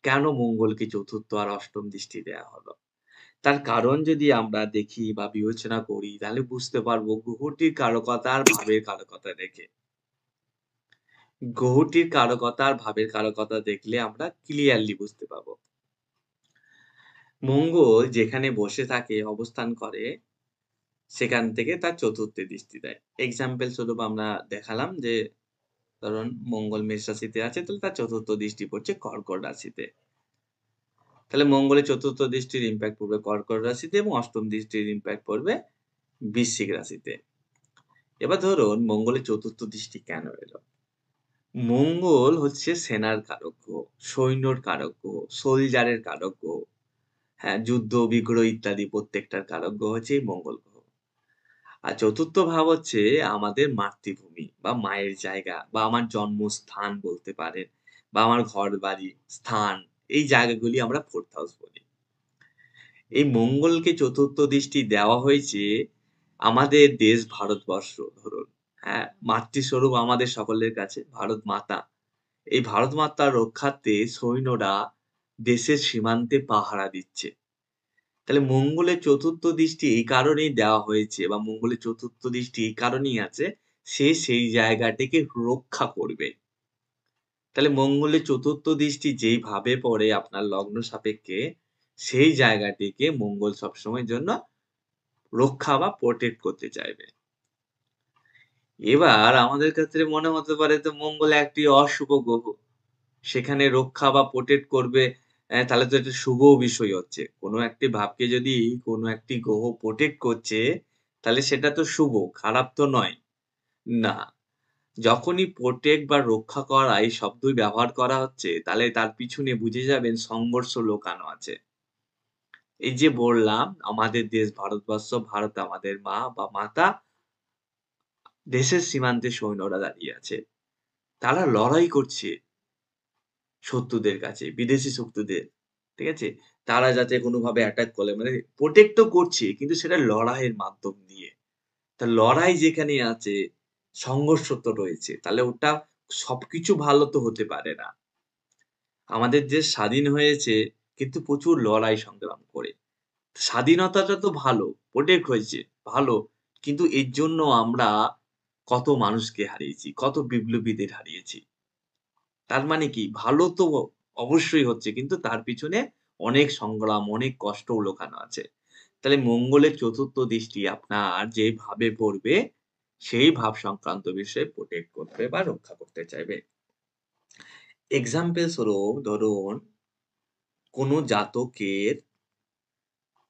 কেন মঙ্গলকে চতুর্থ আর অষ্টম দৃষ্টি দেয়া হলো? তার কারণ যদি আমরা দেখি বা বিবেচনা করি, তাহলে বুঝতে পারবো গ্রহটির কারকতা আর ভাবের কারকতা দেখে। গ্রহটির কারকতা আর ভাবের কারকতা দেখলে আমরা ক্লিয়ারলি বুঝতে পারবো। মঙ্গল যেখানে বসে থাকে, অবস্থান করে, সেখান থেকে তার চতুর্থ দৃষ্টি দেয়। এক্সাম্পল স্বরূপ আমরা দেখালাম যে, ধরুন মঙ্গল মেষ রাশিতে আছে, তাহলে তার চতুর্থ দৃষ্টি পড়ছে কর্কট রাশিতে। তাহলে মঙ্গলের চতুর্থ দৃষ্টির ইমপ্যাক্ট পড়বে কর্কট রাশিতে এবং অষ্টম দৃষ্টির ইমপ্যাক্ট পড়বে বৃশ্চিক রাশিতে। এবার ধরুন মঙ্গলের চতুর্থ দৃষ্টি কেন এলো? মঙ্গল হচ্ছে সেনার কারক গ্রহ, সৈন্যর কারক গ্রহ, সোলজারের কারক গ্রহ। হ্যাঁ, যুদ্ধ, বিগ্রহ ইত্যাদি প্রত্যেকটার কারক গ্রহ হচ্ছে এই মঙ্গল গ্রহ। আর চতুর্থ ভাব হচ্ছে আমাদের মাতৃভূমি বা মায়ের জায়গা বা আমার জন্মস্থান বলতে পারেন বা আমার ঘরবাড়ি, স্থান, এই জায়গাগুলি আমরা 4th হাউস বলি। এই মঙ্গলকে চতুর্থ দৃষ্টি দেওয়া হয়েছে আমাদের দেশ ভারতবর্ষ ধরুন, হ্যাঁ? মাতৃস্বরূপ আমাদের সকলের কাছে ভারত মাতা। এই ভারত মাতার রক্ষার্থে সৈন্যরা দেশের সীমান্তে পাহারা দিচ্ছে। তাহলে মঙ্গলের চতুর্থ দৃষ্টি এই কারণেই দেওয়া হয়েছে বা মঙ্গলের চতুর্থ দৃষ্টি এই কারণেই আছে, সে সেই জায়গাটিকে রক্ষা করবে। তাহলে মঙ্গলের চতুর্থ দৃষ্টি যেইভাবে পড়ে আপনার লগ্ন সাপেক্ষে, সেই জায়গাটিকে মঙ্গল সবসময়ের জন্য রক্ষা বা প্রটেক্ট করতে চাইবে। এবার আমাদের ক্ষেত্রে মনে হতে পারে তো মঙ্গল একটি অশুভ গ্রহ। সেখানে রক্ষা বা প্রটেক্ট করবে, তাহলে তো এটা শুভ বিষয় হচ্ছে। কোনো একটি ভাবকে যদি কোনো একটি গ্রহ প্রটেক্ট করছে, তাহলে সেটা তো শুভ, খারাপ তো নয়। না, যখনই প্রটেক্ট বা রক্ষা করা এই শব্দই ব্যবহার করা হচ্ছে, তাহলে তার পিছনে বুঝে যাবেন সংঘর্ষ লুকানো আছে। এই যে বললাম আমাদের দেশ ভারতবর্ষ, ভারত আমাদের মা বা মাতা, দেশের সীমান্তে সৈন্যরা দাঁড়িয়ে আছে। তারা লড়াই করছে শত্রুদের কাছে, বিদেশি শত্রুদের। ঠিক আছে? তারা যাতে কোনোভাবে অ্যাটাক করে মানে প্রটেক্ট তো করছে কিন্তু সেটা লড়াইয়ের মাধ্যম দিয়ে। তা লড়াই যেখানে আছে, সংঘর্ষ তো রয়েছে। তাহলে ওটা সবকিছু ভালো তো হতে পারে না। আমাদের দেশ স্বাধীন হয়েছে কিন্তু প্রচুর লড়াই সংগ্রাম করে। স্বাধীনতাটা তো ভালো, প্রটেক্ট হয়েছে, ভালো। কিন্তু এর জন্য আমরা কত মানুষকে হারিয়েছি, কত বিপ্লবীদের হারিয়েছি। তার মানে কি? ভালো তো অবশ্যই হচ্ছে কিন্তু তার পিছনে অনেক সংগ্রাম, অনেক কষ্টও লুকানো আছে। তাহলে মঙ্গলের চতুর্থ দৃষ্টি আপনার যে ভাবে পড়বে, সেই ভাব সংক্রান্ত বিষয়ে প্রটেক্ট করবে বা রক্ষা করতে চাইবে। এক্সাম্পল স্বরূপ ধরুন, কোন জাতকের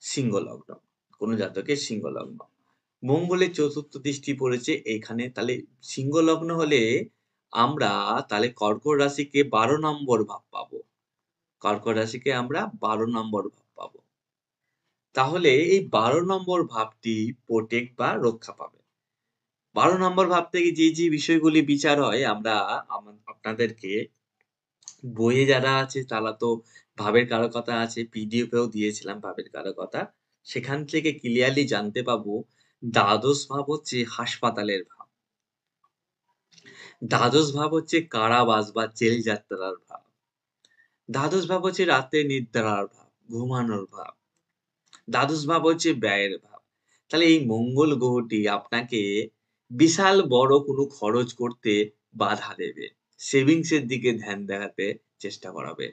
সিংহ লগ্ন, কোন জাতকের সিংহ লগ্ন। মঙ্গলের চতুর্থ দৃষ্টি পড়েছে এইখানে, তাহলে সিংহ লগ্ন হলে আমরা তাহলে কর্কট রাশিকে ১২ নম্বর ভাব পাবো। কর্কট রাশিকে আমরা ১২ নম্বর ভাব পাবো। তাহলে এই ১২ নম্বর ভাবটি প্রটেক্ট বা রক্ষা পাবে। ১২ নম্বর ভাব থেকে যে বিষয়গুলি বিচার হয় আমরা আপনাদেরকে বইয়ে যারা আছে তারা তো ভাবের কারকতা আছে, পিডিএফ এও দিয়েছিলাম ভাবের কারকতা। সেখান থেকে ক্লিয়ারলি জানতে পাবো দ্বাদশ ভাব হচ্ছে হাসপাতালের ভাব। দ্বাদশ ভাব হচ্ছে কারাবাস বা জেল যাত্রার ভাব। দ্বাদশ ভাব হচ্ছে রাতে নিদ্রার ভাব, ঘুমানোর ভাব। দ্বাদশ ভাব হচ্ছে ব্যয়ের ভাব। তাহলে এই মঙ্গল গ্রহটি আপনাকে বিশাল বড় কোনো খরচ করতে বাধা দেবে। সেভিংস এর দিকে ধ্যান দেখাতে চেষ্টা করাবে।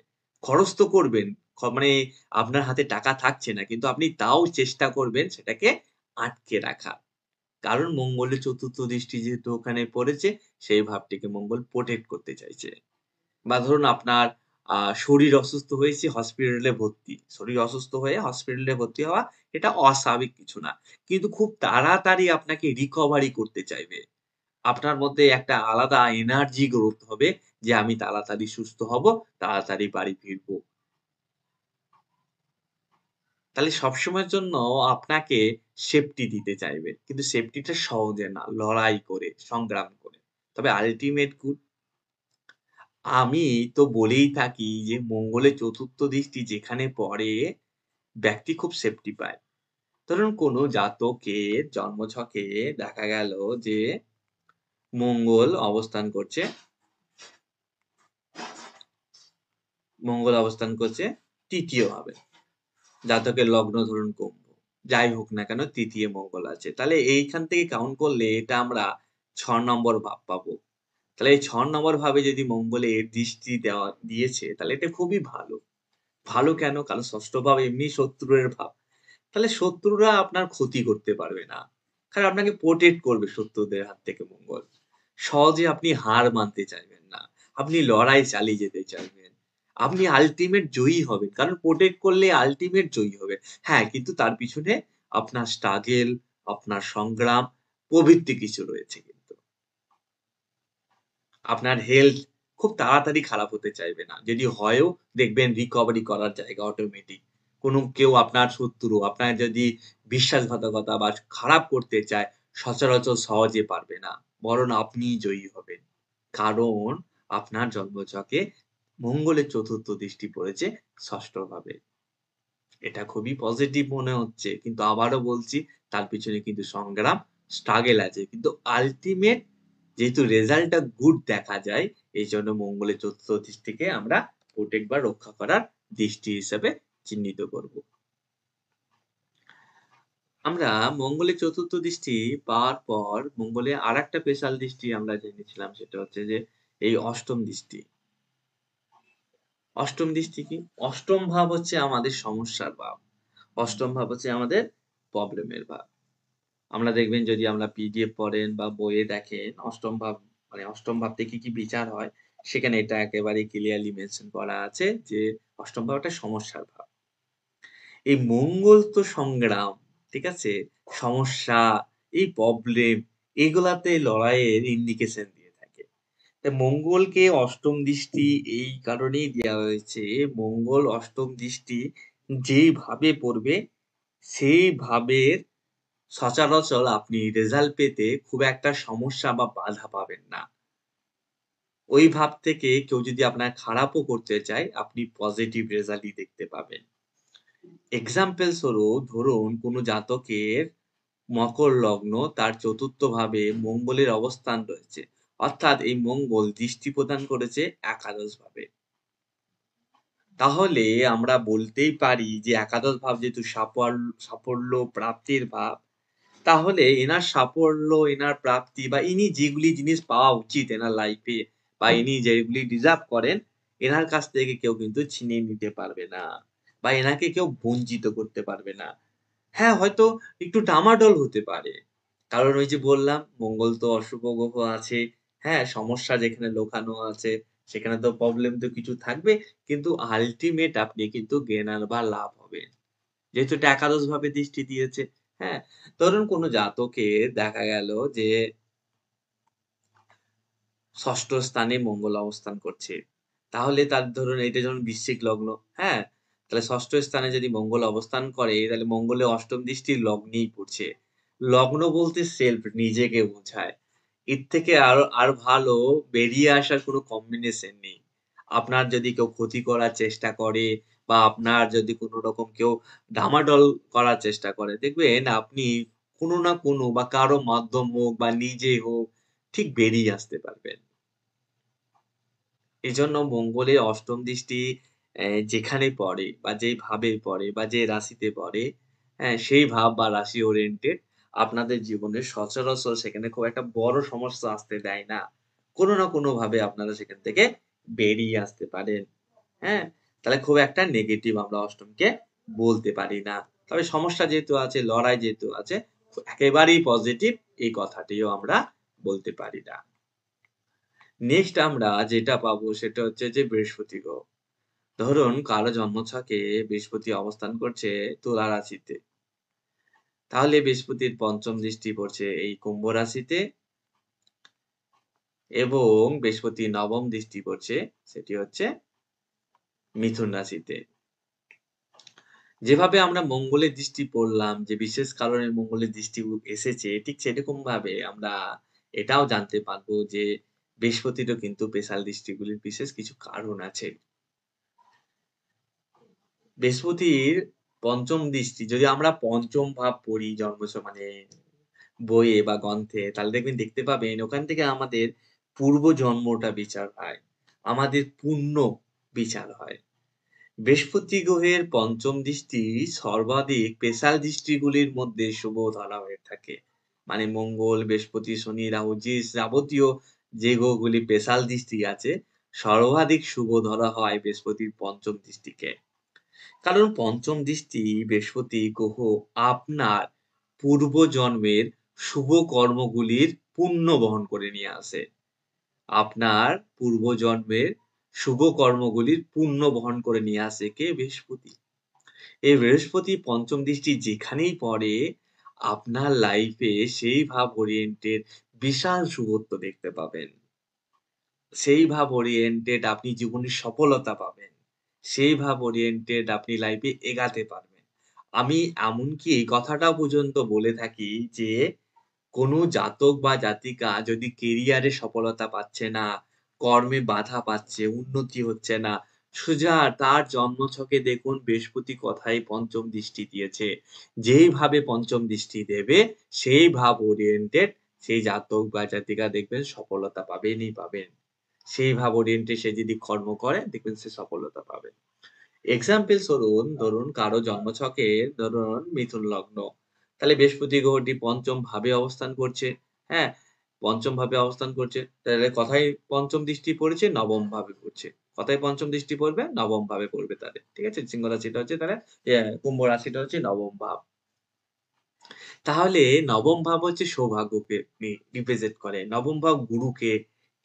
খরচ তো করবেন। মানে আপনার হাতে টাকা থাকছে না। কিন্তু আপনি তাও চেষ্টা করবেন সেটাকে আটকে রাখার। কারণ মঙ্গলের চতুর্থ দৃষ্টি যেহেতু ওখানে পড়েছে, সেই ভাবটিকে মঙ্গল প্রটেক্ট করতে চাইছে। বা ধরুন আপনার শরীর অসুস্থ হয়েছে, হসপিটালে ভর্তি। শরীর অসুস্থ হয়ে হসপিটালে ভর্তি হওয়া এটা অস্বাভাবিক কিছু না। কিন্তু খুব তাড়াতাড়ি আপনাকে রিকভারি করতে চাইবে। আপনার মধ্যে একটা আলাদা এনার্জি গ্রোথ হবে যে আমি তাড়াতাড়ি সুস্থ হব, তাড়াতাড়ি বাড়ি ফিরবো। তাহলে সবসময়ের জন্য আপনাকে সেফটি দিতে চাইবে। কিন্তু সেফটিটা সহজে না, লড়াই করে, সংগ্রাম করে। তবে আল্টিমেট গুড আমি তো বলেই থাকি যে মঙ্গলের চতুর্থ দৃষ্টি যেখানে পড়ে ব্যক্তি খুব সেফটি পায়। ধরুন কোনো জাতকের জন্মছকে দেখা গেল যে মঙ্গল অবস্থান করছে মঙ্গল অবস্থান করছে ৩য় ভাবে। জাতকের লগ্ন ধরুন কুম্ভ। যাই হোক না কেন ৩য় মঙ্গল আছে। তাহলে এইখান থেকে কাউন্ট করলে এটা আমরা ৬ নম্বর ভাব পাবো। তাহলে এই ৬ নম্বর ভাবে যদি মঙ্গলের দৃষ্টি দিয়েছে তাহলে এটা খুবই ভালো। ভালো কেন? কারণ ৬ষ্ঠ ভাব এমনি শত্রুর ভাব। তাহলে শত্রুরা আপনার ক্ষতি করতে পারবে না। কারণ আপনাকে প্রোটেক্ট করবে শত্রুদের হাত থেকে মঙ্গল। সহজে আপনি হার মানতে চাইবেন না। আপনি লড়াই চালিয়ে যেতে চাইবেন। আপনি আল্টিমেট জয়ী হবেন। কারণ প্রোটেক্ট করলে আল্টিমেট জয়ী হবেন। হ্যাঁ, কিন্তু তার পিছনে আপনার স্ট্রাগল, আপনার সংগ্রাম প্রভৃতি কিছু রয়েছে কিন্তু। আপনার হেলথ খুব তাড়াতাড়ি খারাপ হতে চাইবে না। যদি হয়ও দেখবেন রিকভারি করার জায়গা অটোমেটিক। কেউ আপনার শত্রু, আপনার যদি বিশ্বাসঘাতকতা বা খারাপ করতে চায়, সচরাচর সহজে পারবে না। বরং আপনিই জয়ী হবেন। কারণ আপনার জন্মছকে মঙ্গলের ৪র্থ দৃষ্টি পড়েছে ৬ষ্ঠ ভাবে। এটা খুবই পজিটিভ মনে হচ্ছে। কিন্তু আবারও বলছি তার পিছনে কিন্তু সংগ্রাম, স্ট্রাগল আছে। কিন্তু আল্টিমেট যেহেতু রেজাল্টটা গুড দেখা যায়, এইজন্য মঙ্গলের ৪র্থ দৃষ্টিকে আমরা প্রোটেক্ট বা রক্ষা করার দৃষ্টি হিসেবে চিহ্নিত করব। আমরা মঙ্গলের ৪র্থ দৃষ্টি পাওয়ার পর মঙ্গলের আরেকটা স্পেশাল দৃষ্টি আমরা জেনেছিলাম সেটা হচ্ছে যে এই ৮ম দৃষ্টি। ৮ম দৃষ্টি কি? ৮ম ভাব হচ্ছে আমাদের সমস্যার ভাব। ৮ম ভাব হচ্ছে আমাদের প্রবলেমের ভাব। আমরা দেখবেন যদি আমরা পিডিএফ পড়েন বা বইয়ে দেখেন ৮ম ভাব মানে ৮ম ভাব থেকে কি বিচার হয়, সেখানে এটা একেবারে ক্লিয়ারলি মেনশন করা আছে যে ৮ম ভাব একটা সমস্যার ভাব। এই মঙ্গল তো সংগ্রাম, ঠিক আছে? সমস্যা, এই প্রবলেম এগুলাতে লড়াইয়ের ইন্ডিকেশন দিয়ে থাকে। তাই মঙ্গলকে ৮ম দৃষ্টি এই কারণেই দেয়া হয়েছে, মঙ্গল ৮ম দৃষ্টি যেই ভাবে পড়বে, সেই ভাবের সচরাচর আপনি রেজাল্ট পেতে খুব একটা সমস্যা বা বাধা পাবেন না। ওই ভাব থেকে কেউ যদি আপনার খারাপও করতে চায়, আপনি পজিটিভ রেজাল্টই দেখতে পাবেন। এক্সাম্পল স্বরূপ ধরুন কোন জাতকের মকর লগ্ন তার ৪র্থ ভাবে মঙ্গলের অবস্থান রয়েছে। অর্থাৎ এই মঙ্গল দৃষ্টি প্রদান করেছে একাদশ ভাবে। তাহলে আমরা বলতেই পারি যে একাদশ ভাব যেহেতু সাফল্য প্রাপ্তির ভাব, তাহলে এনার সাফল্য, এনার প্রাপ্তি বা ইনি যেগুলি জিনিস পাওয়া উচিত এনার লাইফে বা ইনি যেগুলি ডিজার্ভ করেন, এনার কাছ থেকে কেউ কিন্তু ছিনিয়ে নিতে পারবে না বা এনাকে কেউ বঞ্চিত করতে পারবে না। হ্যাঁ, হয়তো একটু ডামাডোল হতে পারে। কারণ ওই যে বললাম মঙ্গল তো অশুভ গ্রহ আছে। হ্যাঁ, সমস্যা যেখানে লোকানো আছে সেখানে তো প্রবলেম তো কিছু থাকবে। কিন্তু আল্টিমেট আপনি কিন্তু গেনার বা লাভ হবেন। যেহেতু এটা একাদশ ভাবে দৃষ্টি দিয়েছে। হ্যাঁ? ধরুন কোন জাতকের দেখা গেল যে ৬ষ্ঠ স্থানে মঙ্গল অবস্থান করছে। তাহলে তার ধরুন এটা যেমন বৃশ্চিক লগ্ন, হ্যাঁ? তাহলে ৬ষ্ঠ স্থানে যদি মঙ্গল অবস্থান করে তাহলে মঙ্গলের ৮ম দৃষ্টি লগ্নেই পড়ছে। লগ্ন বলতে সেলফ নিজেকে বোঝায়। এর থেকে আর ভালো বেরিয়ে আসার কোনো কম্বিনেশন নেই। আপনার যদি কেউ ক্ষতি করার চেষ্টা করে বা আপনার যদি কোন রকম কেউ ডামাডোল করার চেষ্টা করে, দেখবেন আপনি কোনো না কোনো বা কারো মাধ্যম হোক বা নিজে হোক ঠিক বেরিয়ে আসতে পারবেন। এজন্য মঙ্গলের ৮ম দৃষ্টি যেখানে পড়ে বা যেই ভাবে পড়ে বা যে রাশিতে পড়ে, হ্যাঁ? সেই ভাব বা রাশি ওরিয়েন্টেড আপনাদের জীবনে সচরাচর সেখানে খুব একটা বড় সমস্যা আসতে দেয় না। কোনো না কোনোভাবে আপনারা সেখান থেকে বেরিয়ে আসতে পারেন। হ্যাঁ? তাহলে খুব একটা নেগেটিভ আমরা ৮ম কে বলতে পারি না। তবে সমস্যা যেহেতু আছে, লড়াই যেহেতু আছে, একেবারেই পজিটিভ এই কথাটিও আমরা বলতে পারি না। নেক্সট আমরা যেটা পাবো সেটা হচ্ছে যে বৃহস্পতি গ্রহ। ধরুন কারো জন্মছকে বৃহস্পতি অবস্থান করছে তুলা রাশিতে। তাহলে বৃহস্পতির ৫ম দৃষ্টি পড়ছে এই কুম্ভ রাশিতে এবং বৃহস্পতির ৯ম দৃষ্টি পড়ছে সেটি হচ্ছে মিথুন রাশিতে। যেভাবে আমরা মঙ্গলের দৃষ্টি পড়লাম যে বিশেষ কারণে মঙ্গলের দৃষ্টি এসেছে ঠিক সেরকম ভাবে আমরা এটাও জানতে পারবো যে বৃহস্পতিরও কিন্তু স্পেশাল দৃষ্টিগুলির বিশেষ কিছু কারণ আছে। বৃহস্পতির পঞ্চম দৃষ্টি যদি আমরা পঞ্চম ভাব পড়ি মানে বইয়ে বা গ্রন্থে, তাহলে দেখতে পাবেন ওখান থেকে আমাদের পূর্বজন্মটা বিচার হয়। আমাদের পুণ্য বিচার হয়। বৃহস্পতি গ্রহের পঞ্চম দৃষ্টি সর্বাধিক স্পেশাল দৃষ্টিগুলির মধ্যে শুভ ধরা হয়ে থাকে। মানে মঙ্গল, বৃহস্পতি, শনি, রাহু যাবতীয় যে গ্রহগুলি স্পেশাল দৃষ্টি আছে, সর্বাধিক শুভ ধরা হয় বৃহস্পতির পঞ্চম দৃষ্টিকে। কারণ পঞ্চম দৃষ্টি বৃহস্পতি গ্রহ আপনার পূর্বজন্মের শুভ কর্মগুলির পুণ্য বহন করে নিয়ে আসে। আপনার পূর্বজন্মের শুভ কর্মগুলির পুণ্য বহন করে নিয়ে আসে কে? বৃহস্পতি। এই বৃহস্পতি পঞ্চম দৃষ্টি যেখানেই পড়ে আপনার লাইফে সেই ভাব ওরিয়েন্টেড বিশাল শুভত্ব দেখতে পাবেন। সেই ভাব ওরিয়েন্টেড আপনি জীবনে সফলতা পাবেন। সেই ভাব ওরিয়েন্টেড আপনি লাইফে এগাতে পারবেন। আমি এমনকি এই কথাটাও পর্যন্ত বলে থাকি যে, কোনো জাতক বা জাতিকা যদি কেরিয়ারে সফলতা পাচ্ছে না, কর্মে বাধা পাচ্ছে, উন্নতি হচ্ছে না, সোজা তার জন্মছকে দেখুন বৃহস্পতি কোথায় পঞ্চম দৃষ্টি দিয়েছে। যেইভাবে পঞ্চম দৃষ্টি দেবে, সেই ভাব ওরিয়েন্টেড সেই জাতক বা জাতিকা দেখবেন সফলতা পাবেনই পাবেন। সেই ভাব ওরিয়েন্টেড সে যদি কর্ম করে দেখবেন সে সফলতা পাবে। এক্সাম্পল স্বরূপ ধরুন কারো জন্মছকে ধরুন মিথুন লগ্ন। তাহলে বৃহস্পতি গ্রহটি পঞ্চম ভাবে অবস্থান করছে। হ্যাঁ? পঞ্চম ভাবে অবস্থান করছে। তাহলে কথায় পঞ্চম দৃষ্টি পড়েছে? নবম ভাবে পড়ছে। কথায় পঞ্চম দৃষ্টি পড়বে? নবম ভাবে পড়বে তাদের। ঠিক আছে? সিংহ রাশিটা হচ্ছে তাহলে কুম্ভ রাশিটা হচ্ছে নবম ভাব। তাহলে নবম ভাব হচ্ছে সৌভাগ্যকে রিপ্রেজেন্ট করে। নবম ভাব গুরুকে,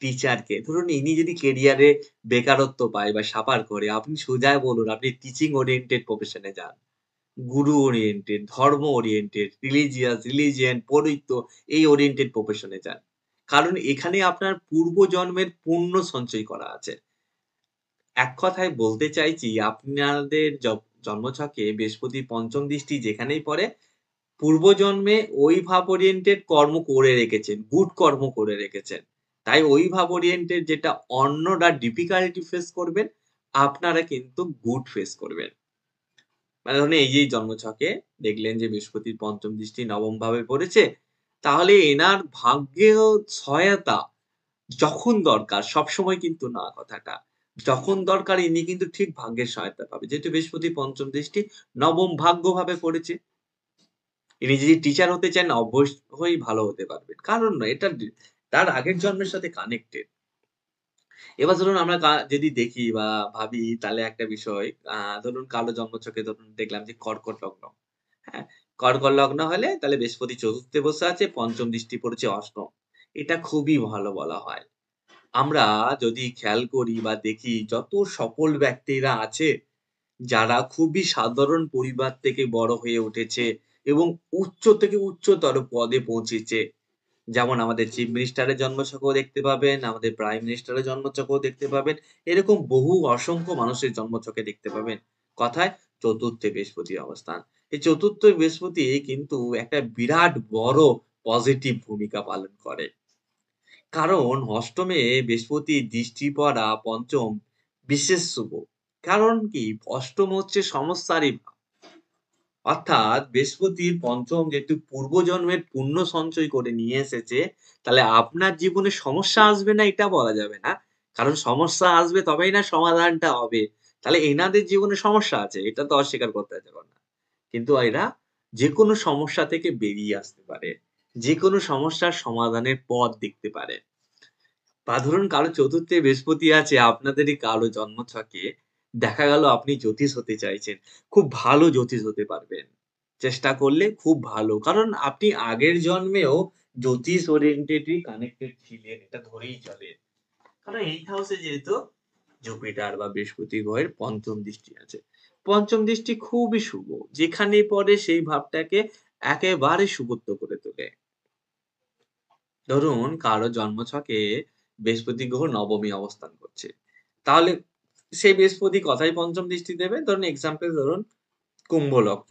টিচারকে। ধরুন ইনি যদি কেরিয়ারে বেকারত্ব পায় বা সাফার করে, আপনি সোজা বলুন আপনি টিচিং ওরিয়েন্টেড প্রফেশন এ যান। গুরু ওরিয়েন্টেড, ধর্ম ওরিয়েন্টেড, রিলিজিয়ন, পৌরোহিত্য এই ওরিয়েন্টেড প্রফেশন এ যান। কারণ এখানে আপনার পূর্বজন্মের পুণ্য সঞ্চয় করা আছে। এক কথায় বলতে চাইছি আপনাদের জন্মছকে বৃহস্পতি পঞ্চম দৃষ্টি যেখানেই পড়ে পূর্বজন্মে ওই ভাব ওরিয়েন্টেড কর্ম করে রেখেছেন, গুড কর্ম করে রেখেছেন। তাই ওই ভাব ওরিয়েন্টেড যেটা অন্যরা ডিফিকাল্টি ফেস করবেন, আপনারা কিন্তু গুড ফেস করবেন। মানে ধরুন এই যে জন্মছকে দেখলেন যে বৃহস্পতির পঞ্চম দৃষ্টি নবম ভাবে পড়েছে, তাহলে এনার ভাগ্যেও সহায়তা যখন দরকার সবসময় কিন্তু না কথাটা। যখন দরকার ইনি কিন্তু ঠিক ভাগ্যের সহায়তা পাবে। যেহেতু বৃহস্পতি পঞ্চম দৃষ্টি নবম ভাগ্যভাবে পড়েছে। ইনি যদি টিচার হতে চান অবশ্যই ভালো হতে পারবেন। কারণ না এটা তার আগের জন্মের সাথে কানেক্টেড। এবার ধরুন আমরা যদি দেখি বা ভাবি তাহলে একটা বিষয় ধরুন কারো জন্মছকে ধরুন দেখলাম যে কর্কট লগ্ন। হ্যাঁ? কর্কট লগ্ন হলে তাহলে বৃহস্পতি চতুর্থে বসে আছে, পঞ্চম দৃষ্টি পড়েছে অষ্টম। এটা খুবই ভালো বলা হয়। আমরা যদি খেয়াল করি বা দেখি যত সফল ব্যক্তিরা আছে যারা খুবই সাধারণ পরিবার থেকে বড় হয়ে উঠেছে এবং উচ্চ থেকে উচ্চতর পদে পৌঁছেছে। যেমন আমাদের চিফ মিনিস্টারের জন্মছকও দেখতে পাবেন, আমাদের প্রাইম মিনিস্টারের জন্মছকও দেখতে পাবেন। এরকম বহু অসংখ্য মানুষের জন্মছকে দেখতে পাবেন। কথায় চতুর্থে বৃহস্পতির অবস্থান। এই চতুর্থ বৃহস্পতি কিন্তু একটা বিরাট বড় পজিটিভ ভূমিকা পালন করে। কারণ অষ্টমে বৃহস্পতির দৃষ্টি পড়া পঞ্চম বিশেষ শুভ। কারণ কি? অষ্টম হচ্ছে সমস্যারই ভাব। অর্থাৎ বৃহস্পতির পঞ্চম যেহেতু পূর্বজন্মের পুণ্য সঞ্চয় করে নিয়ে এসেছে, তাহলে আপনার জীবনে সমস্যা আসবে না এটা বলা যাবে না। কারণ সমস্যা আসবে তবেই না সমাধানটা হবে। তাহলে এনাদের জীবনে সমস্যা আছে। এটা তো অস্বীকার করতে যাবে না। কিন্তু এরা যেকোনো সমস্যা থেকে বেরিয়ে আসতে পারে। যেকোনো সমস্যার সমাধানের পথ দেখতে পারে। বা ধরুন কারো চতুর্থে বৃহস্পতি আছে আপনাদেরই কারো জন্মছকে, দেখা গেল আপনি জ্যোতিষ হতে চাইছেন। খুব ভালো জ্যোতিষ হতে পারবেন। চেষ্টা করলে খুব ভালো। কারণ আপনি আগের জন্মেও জ্যোতিষ ওরিয়েন্টেডলি কানেক্টেড ছিলেন। এটা ধরেই চলে। কারণ 8th হাউসে যেহেতু জুপিটার বা বৃহস্পতি গ্রহের পঞ্চম দৃষ্টি আছে। পঞ্চম দৃষ্টি খুবই শুভ। যেখানেই পড়ে সেই ভাবটাকে একেবারে শুভত্ব করে তোলে। ধরুন কারো জন্মছকে বৃহস্পতি গ্রহ নবমী অবস্থান করছে। তাহলে সেই বৃহস্পতি কথায় পঞ্চম দৃষ্টি দেবে। ধরুন এক্সাম্পল ধরুন কুম্ভ লগ্ন।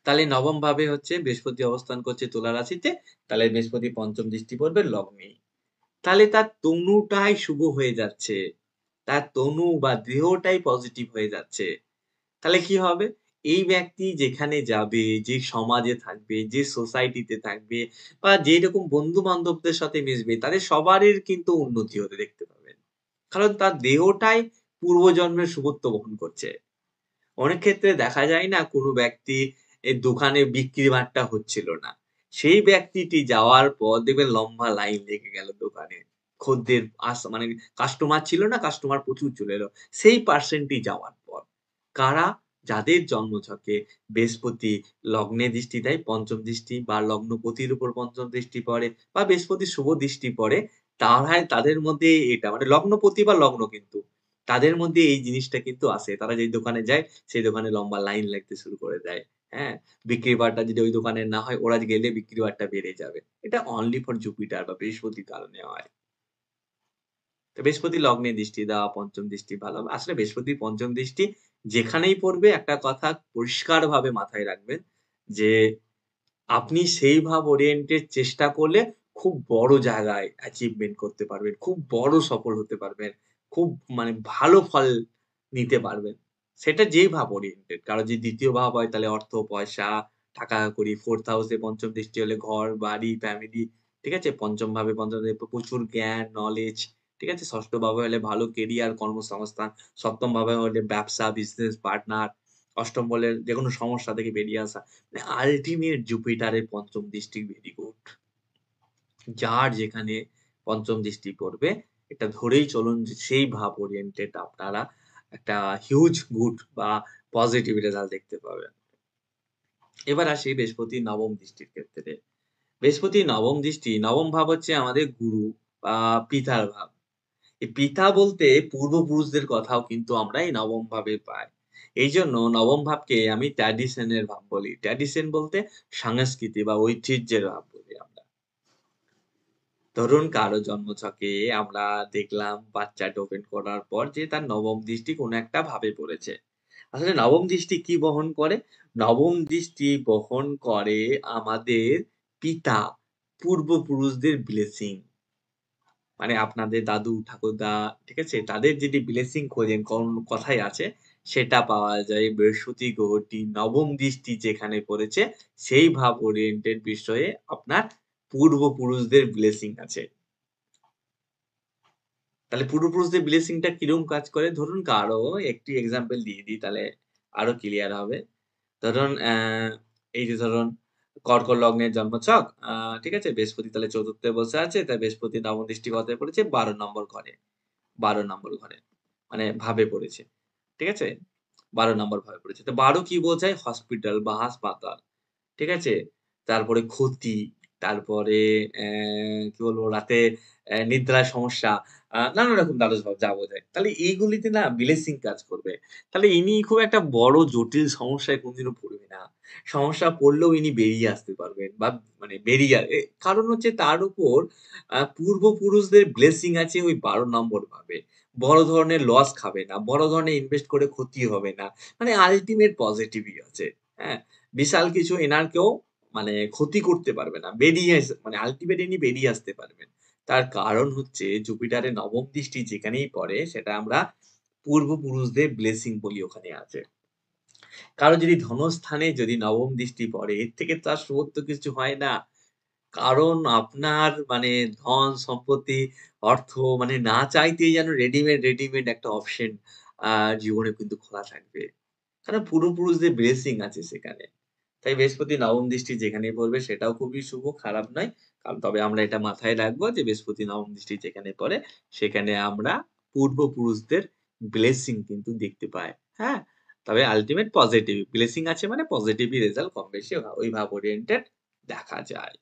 তাহলে নবম ভাবে হচ্ছে বৃহস্পতি অবস্থান করছে তুলা রাশিতে। তাহলে বৃহস্পতি পঞ্চম দৃষ্টি পড়বে লগ্নেই। তাহলে তার তনুটাই শুভ হয়ে যাচ্ছে। তার তনু বা দেহটাই পজিটিভ হয়ে যাচ্ছে। তাহলে কি হবে? এই ব্যক্তি যেখানে যাবে, যে সমাজে থাকবে, যে সোসাইটিতে থাকবে বা যেরকম বন্ধু-বান্ধবদের সাথে মিশবে তাদের সবারই কিন্তু উন্নতি হতে দেখতে পাবেন। কারণ তার দেহটাই পূর্বজন্মের শুভত্ব বহন করছে। অনেক ক্ষেত্রে দেখা যায় না কোনো ব্যক্তি দোকানে বিক্রি বাট্টা হচ্ছিল না। সেই ব্যক্তিটি যাওয়ার পর দেখবেন লম্বা লাইন লেগে গেল দোকানে। খদ্দের মানে কাস্টমার ছিল না, কাস্টমার প্রচুর চলে এলো। সেই পারসনটি যাওয়ার পর। কারা? যাদের জন্মছকে বৃহস্পতি লগ্নে দৃষ্টি দেয়, পঞ্চম দৃষ্টি বা লগ্নপতির উপর পঞ্চম দৃষ্টি পড়ে বা বৃহস্পতির শুভ দৃষ্টি পড়ে, তারাই তাদের মধ্যে এটা মানে লগ্নপতি বা লগ্ন কিন্তু। তাদের মধ্যে এই জিনিসটা কিন্তু আসে। তারা যেই দোকানে যায় সেই দোকানে লম্বা লাইন লাগতে শুরু করে দেয়। হ্যাঁ? বিক্রি বাট্টা যদি ওই দোকানের না হয় ওরা গেলে বিক্রি বাট্টা বেড়ে যাবে। এটা অনলি ফর জুপিটার বা বৃহস্পতির কারণে হয়। তো বৃহস্পতি লগ্নে দৃষ্টি দেওয়া, পঞ্চম দৃষ্টি ভালো। আসলে বৃহস্পতির পঞ্চম দৃষ্টি যেখানেই পড়বে একটা কথা পরিষ্কারভাবে মাথায় রাখবেন যে আপনি সেই ভাব ওরিয়েন্টেড চেষ্টা করলে খুব বড় জায়গায় অ্যাচিভমেন্ট করতে পারবেন। খুব বড় সফল হতে পারবেন। খুব মানে ভালো ফল নিতে পারবেন। সেটা যেই ভাব ওরিয়েন্টেড। কারো যদি ২য় ভাব হয় তাহলে অর্থ, পয়সা, টাকা-কড়ি, 4th হাউস এ পঞ্চম দৃষ্টি হলে ঘর, বাড়ি, ফ্যামিলি, ঠিক আছে? পঞ্চম ভাবে পঞ্চম প্রচুর জ্ঞান, নলেজ, ঠিক আছে? ষষ্ঠ ভাবে হলে ভালো কেরিয়ার, কর্মসংস্থান, সপ্তম ভাবে হলে ব্যবসা, বিজনেস পার্টনার, অষ্টম বলে যেকোনো সমস্যা থেকে বেরিয়ে আসা। মানে আল্টিমেট জুপিটারের পঞ্চম দৃষ্টি ভেরি গুড। যার যেখানে পঞ্চম দৃষ্টি পড়বে এটা ধরেই চলুন যে সেই ভাব ওরিয়েন্টেড আপনারা একটা হিউজ গুড বা পজিটিভ রেজাল্ট দেখতে পাবেন। এবার আসি বৃহস্পতির নবম দৃষ্টির ক্ষেত্রে। বৃহস্পতির নবম দৃষ্টি, নবম ভাব হচ্ছে আমাদের গুরু বা পিতার ভাব। এই পিতা বলতে পূর্বপুরুষদের কথাও কিন্তু আমরা এই নবম ভাবে পাই। এইজন্য নবম ভাবকে আমি ট্র্যাডিশন এর ভাব বলি। ট্র্যাডিশন বলতে সংস্কৃতি বা ঐতিহ্যের ভাব বলি আমরা। ধরুন কারো জন্মছকে আমরা দেখলাম বাচ্চাটা ওপেন করার পর যে তার নবম দৃষ্টি কোনো একটা ভাবে পড়েছে। আসলে নবম দৃষ্টি কি বহন করে? নবম দৃষ্টি বহন করে আমাদের পিতা, পূর্বপুরুষদের ব্লেসিং। মানে আপনাদের দাদু, ঠাকুরদা, ঠিক আছে? তাদের যদি ব্লেসিং খোঁজেন কথায় আছে, সেটা পাওয়া যায় বৃহস্পতি গ্রহটি নবম দৃষ্টি যেখানে পড়েছে, সেই ভাব ওরিয়েন্টেড বিষয়ে আপনার পূর্বপুরুষদের ব্লেসিং আছে। তাহলে পূর্বপুরুষদের ব্লেসিং টা কিরকম কাজ করে? ধরুন কারো একটি এক্সাম্পল দিয়ে দিই তাহলে আরো ক্লিয়ার হবে। ধরুন এই যে ধরুন কর্কট লগ্নের জন্মছক, ঠিক আছে? বৃহস্পতি তাহলে ৪র্থ এ বসে আছে। তাই বৃহস্পতি নবম দৃষ্টি কোথায় পড়েছে? ১২ নম্বর ঘরে। ১২ নম্বর ঘরে। মানে ভাবে পড়েছে। ঠিক আছে? ১২ নম্বর ভাবে পড়েছে। তো ১২ কি বোঝায়? হসপিটাল বা হাসপাতাল। ঠিক আছে? তারপরে ক্ষতি, তারপরে কি বলবো? রাতে নিদ্রায় সমস্যা, নানান রকম দ্বাদশ ভাব যা বোঝায়। তাহলে এইগুলিতে না ব্লেসিং কাজ করবে। তাহলে ইনি খুব একটা বড় জটিল সমস্যায় কোনদিনও পড়বে না। সমস্যা পড়লেও ইনি বেরিয়ে আসতে পারবেন বা মানে বেরিয়ে কারণ হচ্ছে তার উপর পূর্বপুরুষদের ব্লেসিং আছে ওই ১২ নম্বর ভাবে। বড় ধরনের লস খাবে না। বড় ধরনের ইনভেস্ট করে ক্ষতি হবে না। মানে আল্টিমেট পজিটিভই আছে। হ্যাঁ? বিশাল কিছু এনার কেউ মানে ক্ষতি করতে পারবে না। বেরিয়ে মানে আল্টিমেট ইনি বেরিয়ে আসতে পারবেন। তার কারণ হচ্ছে জুপিটারের নবম দৃষ্টি যেখানেই পড়ে সেটা আমরা পূর্বপুরুষদের ব্লেসিং বলি ওখানে আছে। কারো যদি ধনস্থানে যদি নবম দৃষ্টি পড়ে এর থেকে তো আর শুভত্ব কিছু হয় না। কারণ আপনার মানে ধন সম্পত্তি, অর্থ মানে না চাইতেই যেন রেডিমেড একটা অপশন আ জীবনে কিন্তু খোলা থাকবে। কারণ পূর্বপুরুষদের ব্লেসিং আছে সেখানে। তাই বৃহস্পতি নবম দৃষ্টি যেখানেই পড়বে সেটাও খুবই শুভ, খারাপ নয়। তবে আমরা এটা মাথায় রাখবো যে বৃহস্পতি নবম দৃষ্টি যেখানে পড়ে সেখানে আমরা পূর্বপুরুষদের ব্লেসিং কিন্তু দেখতে পাই। হ্যাঁ? তবে আল্টিমেট পজিটিভ ব্লেসিং আছে মানে পজিটিভই রেজাল্ট কম বেশি ওই ভাব ওরিয়েন্টেড দেখা যায়।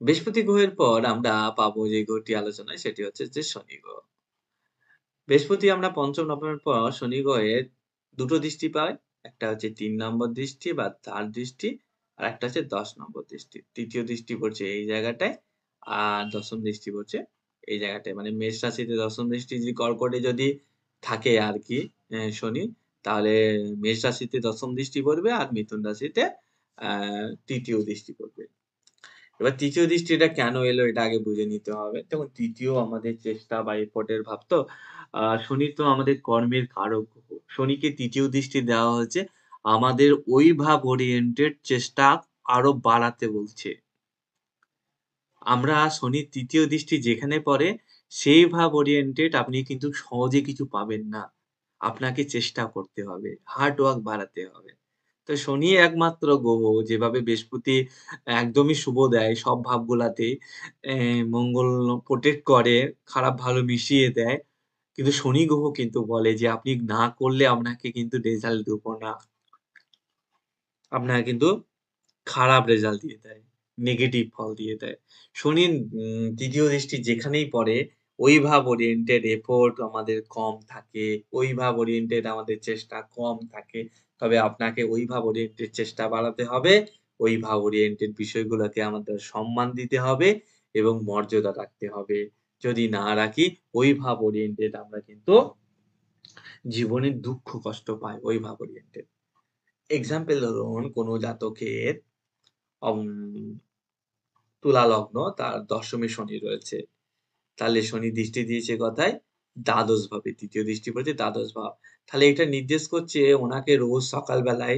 বৃহস্পতি গ্রহের পর আমরা পাবো যে গ্রহটি আলোচনায় সেটি হচ্ছে যে শনি গ্রহ। বৃহস্পতি আমরা ৫ম নবমের পর শনি গ্রহের ২ টো দৃষ্টি পাই। একটা হচ্ছে ৩ নম্বর দৃষ্টি বা তার দৃষ্টি, আরেকটা হচ্ছে ১০ নম্বর দৃষ্টি। ৩য় দৃষ্টি পড়ছে এই জায়গাটায়, আর ১০ম দৃষ্টি পড়ছে এই জায়গাটায়। মানে মেষ রাশিতে ১০ম দৃষ্টি যদি কর্কটে যদি থাকে আরকি শনি, তাহলে মেষ রাশিতে ১০ম দৃষ্টি পড়বে আর মিথুন রাশিতে ৩য় দৃষ্টি পড়বে। এবার তৃতীয় দৃষ্টিটা কেন এলো এটা আগে বুঝে নিতে হবে। দেখুন তৃতীয় আমাদের চেষ্টা বা এফোর্টের ভাব তো। শনি তো আমাদের কর্মের কারক গ্রহ। শনিকে তৃতীয় দৃষ্টি দেওয়া হয়েছে আমাদের ওই ভাব ওরিয়েন্টেড চেষ্টা আরো বাড়াতে বলছে। আমরা শনির তৃতীয় দৃষ্টি যেখানে পড়ে সেই ভাব ওরিয়েন্টেড আপনি কিন্তু সহজে কিছু পাবেন না। আপনাকে চেষ্টা করতে হবে। হার্ড ওয়ার্ক বাড়াতে হবে। তো শনি একমাত্র গ্রহ যেভাবে বৃহস্পতি একদমই শুভ দেয় সব ভাবগুলাতেই। মঙ্গল প্রোটেক্ট করে, খারাপ ভালো মিশিয়ে দেয়। কিন্তু শনি গ্রহ কিন্তু বলে যে আপনি না করলে আপনাকে কিন্তু রেজাল্ট দেব না। আপনাকে কিন্তু খারাপ রেজাল্ট দিয়ে দেয়। নেগেটিভ ফল দিয়ে দেয়। শনির ৩য় দৃষ্টি যেখানেই পড়ে, ওই ভাব ওরিয়েন্টেড এফোর্ট আমাদের কম থাকে। ওই ভাব ওরিয়েন্টেড আমাদের চেষ্টা কম থাকে। তবে আপনাকে ওই ভাব ওরিয়েন্টেড চেষ্টা বাড়াতে হবে। ওই ভাব ওরিয়েন্টেড বিষয়গুলোকে আমাদের সম্মান দিতে হবে এবং মর্যাদা রাখতে হবে। যদি না রাখি, ওই ভাব ওরিয়েন্টেড আমরা কিন্তু জীবনে দুঃখ কষ্ট পাই ওই ভাব ওরিয়েন্টেড। এক্সাম্পল ধরুন কোন জাতকের অম তুলা লগ্ন তার ১০ম এ শনি রয়েছে। তাহলে শনি দৃষ্টি দিয়েছে কোথায়? দ্বাদশ ভাবে। ৩য় দৃষ্টি পড়েছে দ্বাদশ ভাব। তাহলে এটা নির্দেশ করছে ওনাকে রোজ সকাল বেলায়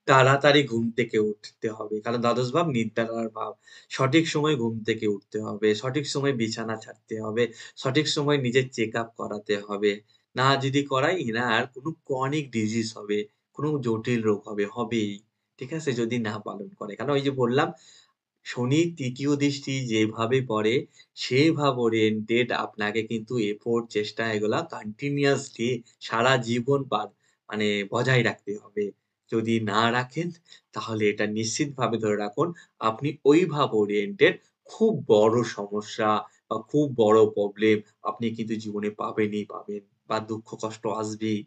তাড়াতাড়ি ঘুম থেকে উঠতে হবে। কারণ দ্বাদশ ভাব নিদ্রার ভাব। সঠিক সময়ে ঘুম থেকে উঠতে হবে, সঠিক সময়ে বিছানা ছাড়তে হবে, সঠিক সময়ে নিজের চেকআপ করাতে হবে। না যদি করাই এনার কোনো ক্রনিক ডিজিজ হবে, কোনো জটিল রোগ হবে, হবেই। ঠিক আছে? যদি না পালন করে। কারণ ওই যে বললাম শনির ৩য় দৃষ্টি যেভাবে পড়ে, সেই ভাব ওরিয়েন্টেড আপনাকে কিন্তু এফোর্ট, চেষ্টা এগুলা কন্টিনিউয়াসলি সারা জীবন মানে বজায় রাখতে হবে। যদি না রাখেন, তাহলে এটা নিশ্চিতভাবে ধরে রাখুন, আপনি ওই ভাব ওরিয়েন্টেড খুব বড় সমস্যা বা খুব বড় প্রবলেম আপনি কিন্তু জীবনে পাবেনই পাবেন বা দুঃখ কষ্ট আসবেই।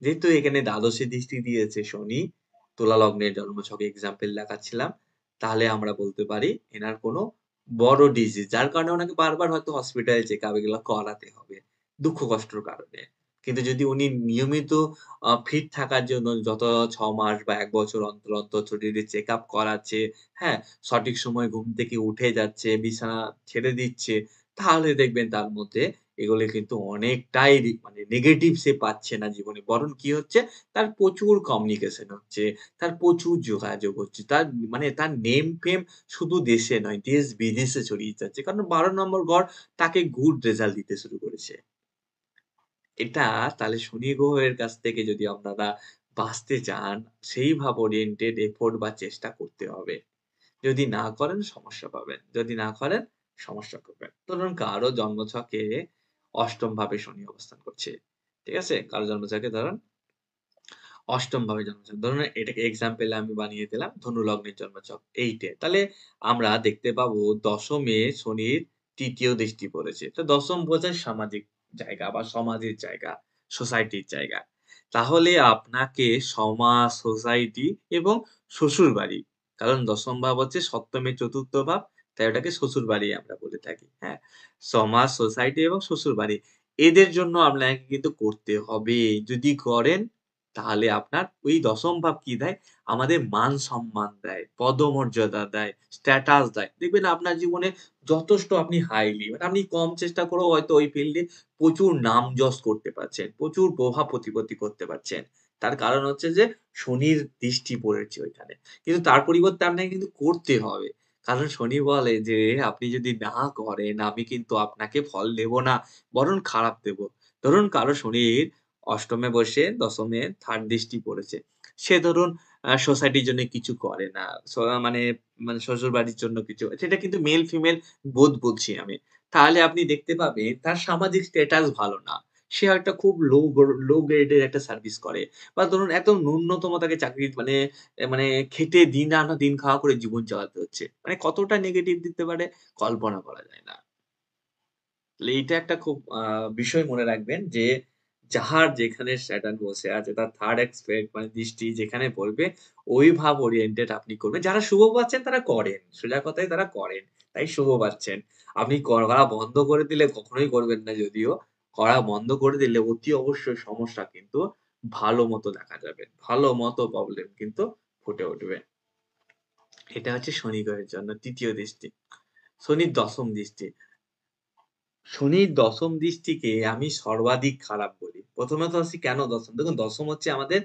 যেহেতু এখানে দ্বাদশে দৃষ্টি দিয়েছে শনি, তুলা লগ্নের জন্মছকে এক্সাম্পল দেখাচ্ছিলাম। তাহলে আমরা বলতে পারি এনার কোনো বড় ডিজিজ যার কারণে উনাকে বারবার হয়তো হসপিটালে চেকআপ এগুলা করাতে হবে। দুঃখ কষ্টর কারণে। কিন্তু যদি উনি নিয়মিত ফিট থাকার জন্য যত ৬ মাস বা ১ বছর অন্তর, অন্তর শরীরে চেকআপ করাচ্ছে, হ্যাঁ? সঠিক সময়ে ঘুম থেকে উঠে যাচ্ছে, বিছানা ছেড়ে দিচ্ছে, তাহলে দেখবেন তার মধ্যে এগুলো কিন্তু অনেকটাই মানে নেগেটিভ সে পাচ্ছে না জীবনে। বরং কি হচ্ছে? তার প্রচুর কমিউনিকেশন হচ্ছে, তার প্রচুর যোগাযোগ হচ্ছে। তার মানে তার নেম ফেম শুধু দেশে নয়, দেশ-বিদেশে ছড়িয়ে যাচ্ছে। কারণ ১২ নম্বর ঘর তাকে গুড রেজাল্ট দিতে শুরু করেছে। এটা তাহলে শনি গ্রহের কাছ থেকে যদি আপনারা বাঁচতে চান, সেই ভাব ওরিয়েন্টেড এফোর্ট বা চেষ্টা করতে হবে। যদি না করেন সমস্যা পাবেন। যদি না করেন সমস্যা করবেন। ধরুন কারো জন্মছকে ৮ম ভাবে শনি অবস্থান করছে। ঠিক আছে? কারো জন্মছকে ধরেন ৮ম ভাবে জন্মছক। ধরুন এটাকে এক্সাম্পল আমি বানিয়ে দিলাম ধনু লগ্নের জন্মছক ৮ এ। তাহলে আমরা দেখতে পাবো ১ম এ শনির ৩য় দৃষ্টি পড়েছে। তো ১ম বোঝায় সামাজিক জায়গা বা সমাজের জায়গা, সোসাইটির জায়গা। তাহলে আপনাকে সমাজ, সোসাইটি এবং শ্বশুরবাড়ি। কারণ ১ম ভাব হচ্ছে সপ্তমের ৪র্থ ভাব, তাই ওটাকে শ্বশুরবাড়ি আমরা বলে থাকি। হ্যাঁ? সমাজ, সোসাইটি এবং শ্বশুরবাড়ি। এদের জন্য আপনাকে কিন্তু করতে হবে। যদি করেন তাহলে আপনার ওই ১ম ভাব কি দেয়? আমাদের মান-সম্মান দেয়, পদমর্যাদা দেয়, স্ট্যাটাস দেয়। দেখবেন আপনার জীবনে যথেষ্ট আপনি হাইলি মানে আপনি কম চেষ্টা করেও হয়তো ওই ফিল্ডে প্রচুর নাম-যশ করতে পারছেন, প্রচুর প্রভাব প্রতিপত্তি করতে পারছেন। তার কারণ হচ্ছে যে শনির দৃষ্টি পড়েছে ওইখানে। কিন্তু তার পরিবর্তে আপনাকে কিন্তু করতে হবে। কারণ শনি বলে যে, "আপনি যদি না করেন আমি কিন্তু আপনাকে ফল দেব না, বরং খারাপ দেব।" ধরুন কারো শনির ৮ম এ বসে ১ম এ 3rd দৃষ্টি পড়েছে। সে ধরুন সোসাইটির জন্য কিছু করে না। মানে শ্বশুরবাড়ির জন্য কিছু সেটা কিন্তু মেল ফিমেল বোথ বলছি আমি। তাহলে আপনি দেখতে পাবেন তার সামাজিক স্ট্যাটাস ভালো না। সে একটা খুব লো গ্রেড এর একটা সার্ভিস করে। বা ধরুন একদম ন্যূনতম তাকে চাকরি মানে খেটে দিন আনা দিন খাওয়া করে জীবন চালাতে হচ্ছে। মানে কতটা নেগেটিভ দিতে পারে কল্পনা করা যায় না। তাহলে এইটা একটা খুব বিষয় মনে রাখবেন যে, যাহার যেখানে স্যাটার্ন বসে আছে তার 3rd এক্সপেক্ট মানে দৃষ্টি যেখানে পড়বে ওই ভাব ওরিয়েন্টেড আপনি করবেন। যারা শুভ পাচ্ছেন তারা করেন। সোজা কথায় তারা করেন। তাই শুভ পাচ্ছেন। আপনি করা বন্ধ করে দিলে কখনোই করবেন না যদিও। করা বন্ধ করে দিলে অতি অবশ্যই সমস্যা কিন্তু ভালো মতো দেখা যাবে। ভালো মতো প্রবলেম কিন্তু ফুটে উঠবে। এটা হচ্ছে শনি গ্রহের জন্য তৃতীয় দৃষ্টি। শনির দশম দৃষ্টি। শনির দশম দৃষ্টিকে আমি সর্বাধিক খারাপ বলি। প্রথমত আসি কেন দশম? দেখুন দশম হচ্ছে আমাদের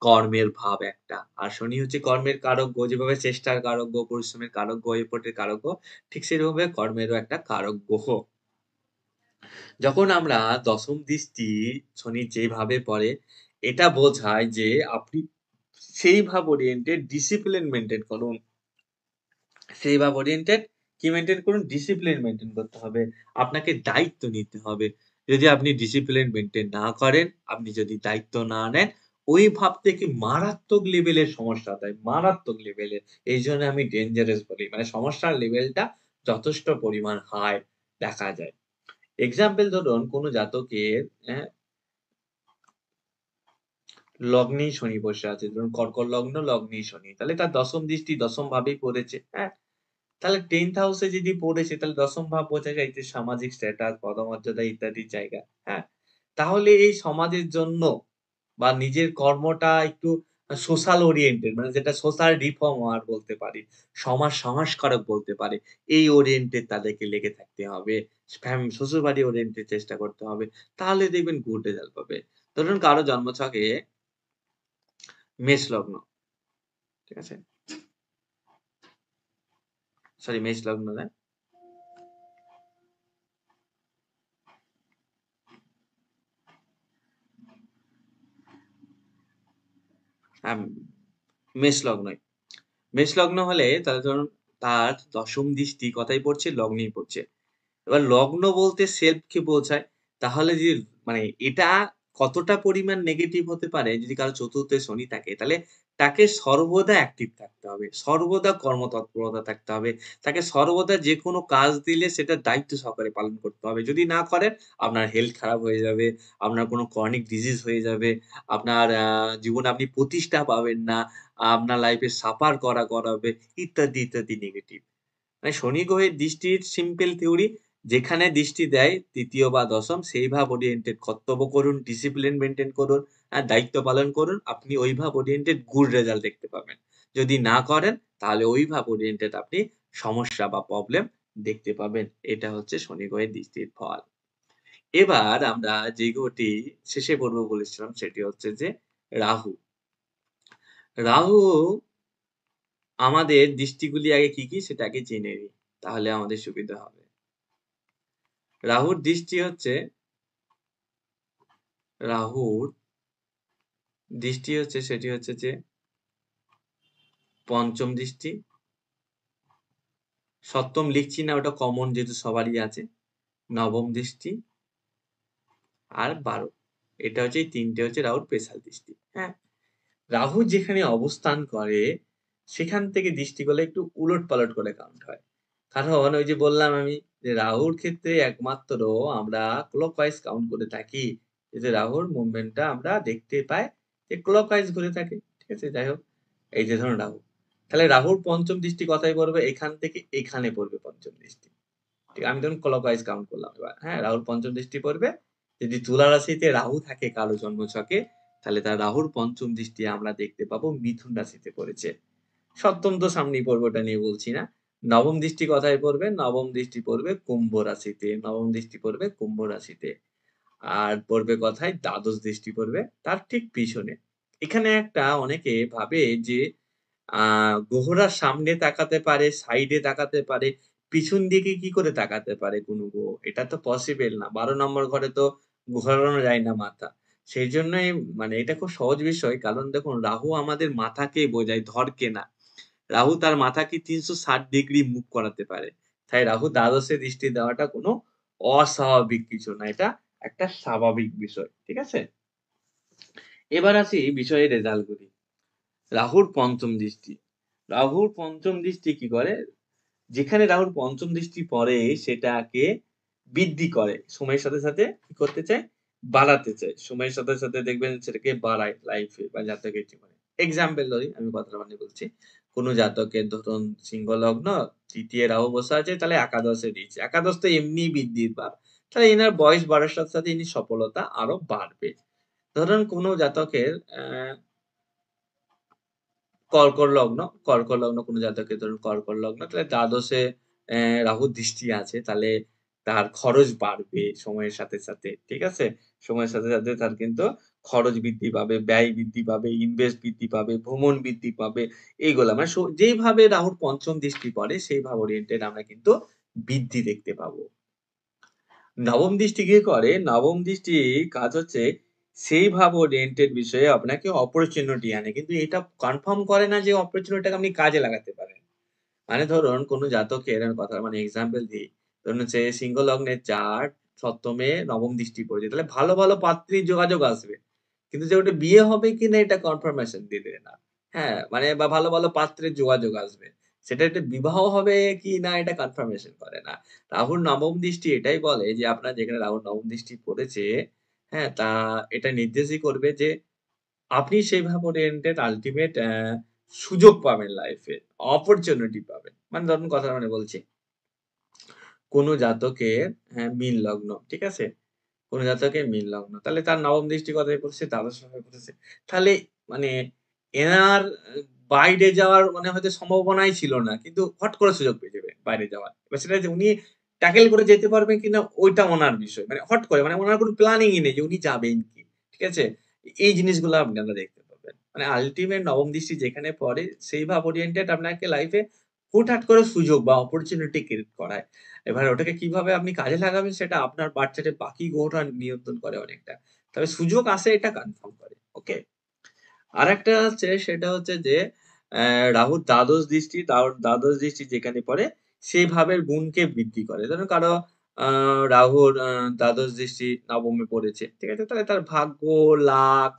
কর্মের ভাব একটা। আর শনি হচ্ছে কর্মের কারক গ্রহ, যেভাবে চেষ্টার কারক গ্রহ, পরিশ্রমের কারক গ্রহ, এফোর্টের কারক গ্রহ, ঠিক সেরকমভাবে কর্মেরও একটা কারক গ্রহ। যখন আমরা দশম দৃষ্টি শনির যেভাবে পড়ে, এটা বোঝায় যে আপনি সেই ভাব ওরিয়েন্টেড ডিসিপ্লিন মেইনটেইন করুন। সেই ভাব ওরিয়েন্টেড কি মেইনটেইন করুন? ডিসিপ্লিন মেইনটেইন করতে হবে। আপনাকে দায়িত্ব নিতে হবে। যদি আপনি ডিসিপ্লিন মেইনটেইন না করেন, আপনি যদি দায়িত্ব না নেন, ওই ভাব থেকে মারাত্মক লেভেলের সমস্যা দেয়। মারাত্মক লেভেলের। এইজন্য আমি ডেঞ্জারাস বলি। মানে সমস্যার লেভেলটা যথেষ্ট পরিমাণ হাই দেখা যায়। এক্সাম্পল ধরুন কোন জাতকের লগ্নেই শনি বসে আছে। ধরুন কর্কট লগ্ন, লগ্নেই শনি। তাহলে তার দশম দৃষ্টি দশম ভাবেই পড়েছে। হ্যাঁ? তাহলে 10th হাউসে যদি পড়েছে তাহলে দশম ভাব বোঝা যায় যে সামাজিক স্ট্যাটাস, পদমর্যাদা ইত্যাদি জায়গা। হ্যাঁ? তাহলে এই সমাজের জন্য বা নিজের কর্মটা একটু সোশ্যাল ওরিয়েন্টেড মানে যেটা সোশ্যাল রিফর্মার বলতে পারি। সমাজ সংস্কারক বলতে পারি। এই ওরিয়েন্টেড তাদেরকে লেগে থাকতে হবে। শ্বশুরবাড়ি ওরিয়েন্টেড চেষ্টা করতে হবে। তাহলে দেখবেন গুড রেজাল্ট পাবে। ধরুন কারো জন্মছকে মেষ লগ্ন। ঠিক আছে? সরি মেষ লগ্ন না। হ্যাঁ, মেষ লগ্নই। মেষ লগ্ন হলে তাহলে ধরুন তার দশম দৃষ্টি কোথায় পড়ছে? লগ্নেই পড়ছে। এবার লগ্ন বলতে সেলফ কে বোঝায়। তাহলে যে মানে এটা কতটা পরিমাণ নেগেটিভ হতে পারে যদি কারো চতুর্থে শনি থাকে, তাহলে তাকে সর্বদা অ্যাক্টিভ থাকতে হবে। সর্বদা কর্মতৎপরতা থাকতে হবে। তাকে সর্বদা যেকোনো কাজ দিলে সেটা দায়িত্ব সহকারে পালন করতে হবে। যদি না করেন আপনার হেলথ খারাপ হয়ে যাবে, আপনার কোনো ক্রনিক ডিজিজ হয়ে যাবে, আপনার জীবনে আপনি প্রতিষ্ঠা পাবেন না, আপনার লাইফে সাফার করাবে ইত্যাদি, ইত্যাদি নেগেটিভ। মানে শনি গ্রহের দৃষ্টির সিম্পল থিওরি যেখানে দৃষ্টি দেয় তৃতীয় বা দশম সেই ভাব ওরিয়েন্টেড কর্তব্য করুন, ডিসিপ্লিন মেইনটেইন করুন, দায়িত্ব পালন করুন। আপনি ওই ভাব ওরিয়েন্টেড গুড রেজাল্ট দেখতে পাবেন। যদি না করেন তাহলে ওই ভাব ওরিয়েন্টেড আপনি সমস্যা বা প্রবলেম দেখতে পাবেন। এটা হচ্ছে শনি গ্রহের দৃষ্টির ফল। এবার আমরা যে গ্রহটি শেষে পড়ব বলেছিলাম সেটি হচ্ছে যে রাহু। রাহু আমাদের দৃষ্টিগুলি আগে কি, কি সেটা আগে জেনে নিই। তাহলে আমাদের সুবিধা হবে। রাহুর দৃষ্টি হচ্ছে রাহুর দৃষ্টি হচ্ছে সেটি হচ্ছে যে পঞ্চম দৃষ্টি, সপ্তম লিখছি না ওটা কমন যেহেতু সবারই আছে, নবম দৃষ্টি আর 12। এটা হচ্ছে এই ৩ টে হচ্ছে রাহুর স্পেশাল দৃষ্টি। হ্যাঁ? রাহু যেখানে অবস্থান করে সেখান থেকে দৃষ্টিগুলো একটু উলটপালট করে কাউন্ট হয়। কারণ ওই যে বললাম আমি যে রাহুর ক্ষেত্রে একমাত্র আমরা ক্লকওয়াইজ কাউন্ট করে থাকি। এই যে রাহুর মুভমেন্টটা আমরা দেখতে পাই যে ক্লকওয়াইজ ঘুরে থাকে। ঠিক আছে? যাই হোক, এই যে ধরুন রাহু। তাহলে রাহুর পঞ্চম দৃষ্টি কোথায় পড়বে? এখান থেকে এখানে পড়বে পঞ্চম দৃষ্টি। ঠিক আমি ধরুন ক্লকওয়াইজ কাউন্ট করলাম এবার। হ্যাঁ? রাহুর পঞ্চম দৃষ্টি পড়বে। যদি তুলা রাশিতে রাহু থাকে কারো জন্মছকে তাহলে তার রাহুর পঞ্চম দৃষ্টি আমরা দেখতে পাবো মিথুন রাশিতে পড়েছে। সপ্তম তো সামনেই পড়বে ওটা নিয়ে বলছি না। নবম দৃষ্টি কোথায় পড়বে? নবম দৃষ্টি পড়বে কুম্ভ রাশিতে। নবম দৃষ্টি পড়বে কুম্ভ রাশিতে। আর পড়বে কোথায়? দ্বাদশ দৃষ্টি পড়বে তার ঠিক পিছনে। এখানে একটা অনেকে ভাবে যে গ্রহরা সামনে তাকাতে পারে, সাইডে তাকাতে পারে, পিছন দিকে কি করে তাকাতে পারে কোনো গ্রহ? এটা তো পসিবল না। ১২ নম্বর ঘরে তো ঘোরানো যায় না মাথা। সেইজন্যই মানে এটা খুব সহজ বিষয়। কারণ দেখুন রাহু আমাদের মাথাকে বোঝায়, ধড়কে না। রাহু তার মাথাকে ৩৬০ ডিগ্রি মুভ করাতে পারে। তাই রাহু দ্বাদশে দৃষ্টি দেওয়াটা কোনো অস্বাভাবিক কিছু না। এটা একটা স্বাভাবিক বিষয়। ঠিক আছে? এবার আসি বিষয়ের রেজাল্ট গুলি। রাহুর পঞ্চম দৃষ্টি। রাহুর পঞ্চম দৃষ্টি কি করে? যেখানে রাহুর পঞ্চম দৃষ্টি পড়ে সেটাকে বৃদ্ধি করে। সময়ের সাথে, সাথে কি করতে চায়? বাড়াতে চায়। সময়ের সাথে, সাথে দেখবেন সেটাকে বাড়ায় লাইফে বা জাতকের জীবনে। এক্সাম্পল ধরি, আমি কথাটা বানিয়ে বলছি। কোন জাতকের ধরুন সিংহ লগ্ন, ৩য় রাহু বসে আছে তাহলে একাদশে দিচ্ছে। একাদশ তো এমনিই বৃদ্ধির ভাব। তাহলে এনার বয়স বাড়ার সাথে, সাথে ইনি সফলতা আরো বাড়বে। ধরুন কোন জাতকের কর্কট লগ্ন কোনো জাতকের ধরুন কর্কট লগ্ন, তাহলে দ্বাদশে রাহুর দৃষ্টি আছে, তাহলে তার খরচ বাড়বে সময়ের সাথে, সাথে। ঠিক আছে? সময়ের সাথে, সাথে তার কিন্তু খরচ বৃদ্ধি পাবে, ব্যয় বৃদ্ধি পাবে, ইনভেস্ট বৃদ্ধি পাবে, ভ্রমণ বৃদ্ধি পাবে, এইগুলা। মানে যেইভাবে রাহুর পঞ্চম দৃষ্টি পড়ে, সেইভাবে ওরিয়েন্টেড আমরা কিন্তু বৃদ্ধি দেখতে পাবো। নবম দৃষ্টি কি করে? নবম দৃষ্টির কাজ হচ্ছে সেই ভাব ওরিয়েন্টেড বিষয়ে আপনাকে অপরচুনিটি আনে। কিন্তু এটা কনফার্ম করে না যে অপরচুনিটিটাকে আপনি কাজে লাগাতে পারেন। মানে ধরুন কোন জাতকের আমি কথা মানে এক্সাম্পল দিই। ধরুন হচ্ছে সিংহ লগ্নের জাত সপ্তমে নবম দৃষ্টি পড়েছে। তাহলে ভালো, ভালো পাত্রীর যোগাযোগ আসবে। কিন্তু যে ওটা বিয়ে হবে কিনা এটা কনফার্মেশন দিবে না। হ্যাঁ, মানে বা ভালো, ভালো পাত্রের যোগাযোগ আসবে। সেটা একটা বিবাহ হবে কি না এটা কনফার্মেশন করে না। রাহুর নবম দৃষ্টি এটাই বলে যে আপনার যেখানে রাহুর নবম দৃষ্টি পড়েছে, হ্যাঁ? তা এটা নির্দেশই করবে যে আপনি সেইভাবে ওরিয়েন্টেড আল্টিমেট সুযোগ পাবেন লাইফে, অপরচুনিটি পাবেন। মানে ধরুন কথার মানে বলছি, কোন জাতকের মীন লগ্ন, ঠিক আছে? কোন জাতকের মীন লগ্ন। তাহলে তার নবম দৃষ্টি কোথায় পড়ছে? দ্বাদশভাবে পড়েছে। তাহলে মানে এনার বাইরে যাওয়ার মানে হয়তো সম্ভাবনাই ছিল না। কিন্তু হঠাৎ করে সুযোগ পেয়ে যাবে বাইরে যাওয়ার। এবার সেটা যে উনি ট্যাকেল করে যেতে পারবেন কিনা ওইটা উনার বিষয়। মানে হঠাৎ করে মানে উনার কোন প্ল্যানিংই নেই যে উনি যাবেন কি। ঠিক আছে? এই জিনিসগুলো আপনারা দেখতে পাবেন। মানে আল্টিমেট নবম দৃষ্টি যেখানে পড়ে সেই ভাব ওরিয়েন্টেড আপনাকে লাইফে হুটহাট করে সুযোগ বা অপরচুনিটি ক্রিয়েট করায়। এবার ওটাকে কিভাবে আপনি কাজে লাগাবেন সেটা আপনার বার্থ চার্টের বাকি গ্রহটা নিয়ন্ত্রণ করে অনেকটা। তবে সুযোগ আসে এটা কনফার্ম করে। ওকে? আরেকটা আছে সেটা হচ্ছে যে রাহুর দ্বাদশ দৃষ্টি যেখানে পড়ে সেই ভাবের গুণকে বৃদ্ধি করে। ধরুন কারো আ রাহুর দ্বাদশ দৃষ্টি নবমে পড়েছে। ঠিক আছে? তাহলে তার ভাগ্য, লাক,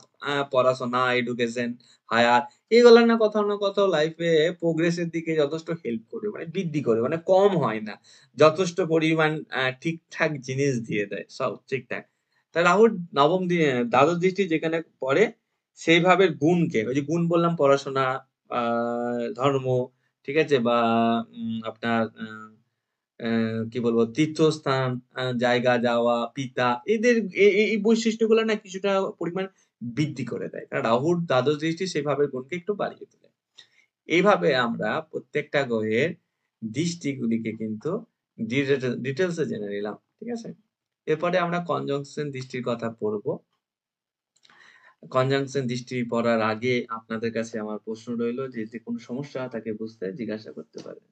পড়াশোনা, এডুকেশন, হায়ার এগুলা না কোথাও লাইফে প্রোগ্রেস এর দিকে যথেষ্ট হেল্প করবে। মানে বৃদ্ধি করে। মানে কম হয় না। যথেষ্ট পরিমাণ ঠিকঠাক জিনিস দিয়ে দেয়। সব ঠিকঠাক। তা রাহুর নবম দ্বাদশ দৃষ্টি যেখানে পড়ে সেই ভাবের গুণকে, ওই যে গুণ বললাম পড়াশোনা, আ ধর্ম, ঠিক আছে? বা আপনার অ্যা কি বলবো তীর্থস্থান, জায়গা যাওয়া, পিতা এদের এই বৈশিষ্ট্যগুলো না কিছুটা পরিমাণ বৃদ্ধি করে দেয়। কারণ রাহুর দ্বাদশ দৃষ্টি সেই ভাবের গুণকে একটু বাড়িয়ে তোলে। এইভাবে আমরা প্রত্যেকটা গ্রহের দৃষ্টিগুলিকে কিন্তু ডিটেইলস এ জেনে নিলাম। ঠিক আছে? এরপরে আমরা কনজাংশন দৃষ্টির কথা পড়ব। কনজাংশন দৃষ্টি পড়ার আগে আপনাদের কাছে আমার প্রশ্ন রইলো যে, যে কোনো সমস্যা থাকে বুঝতে জিজ্ঞাসা করতে পারেন।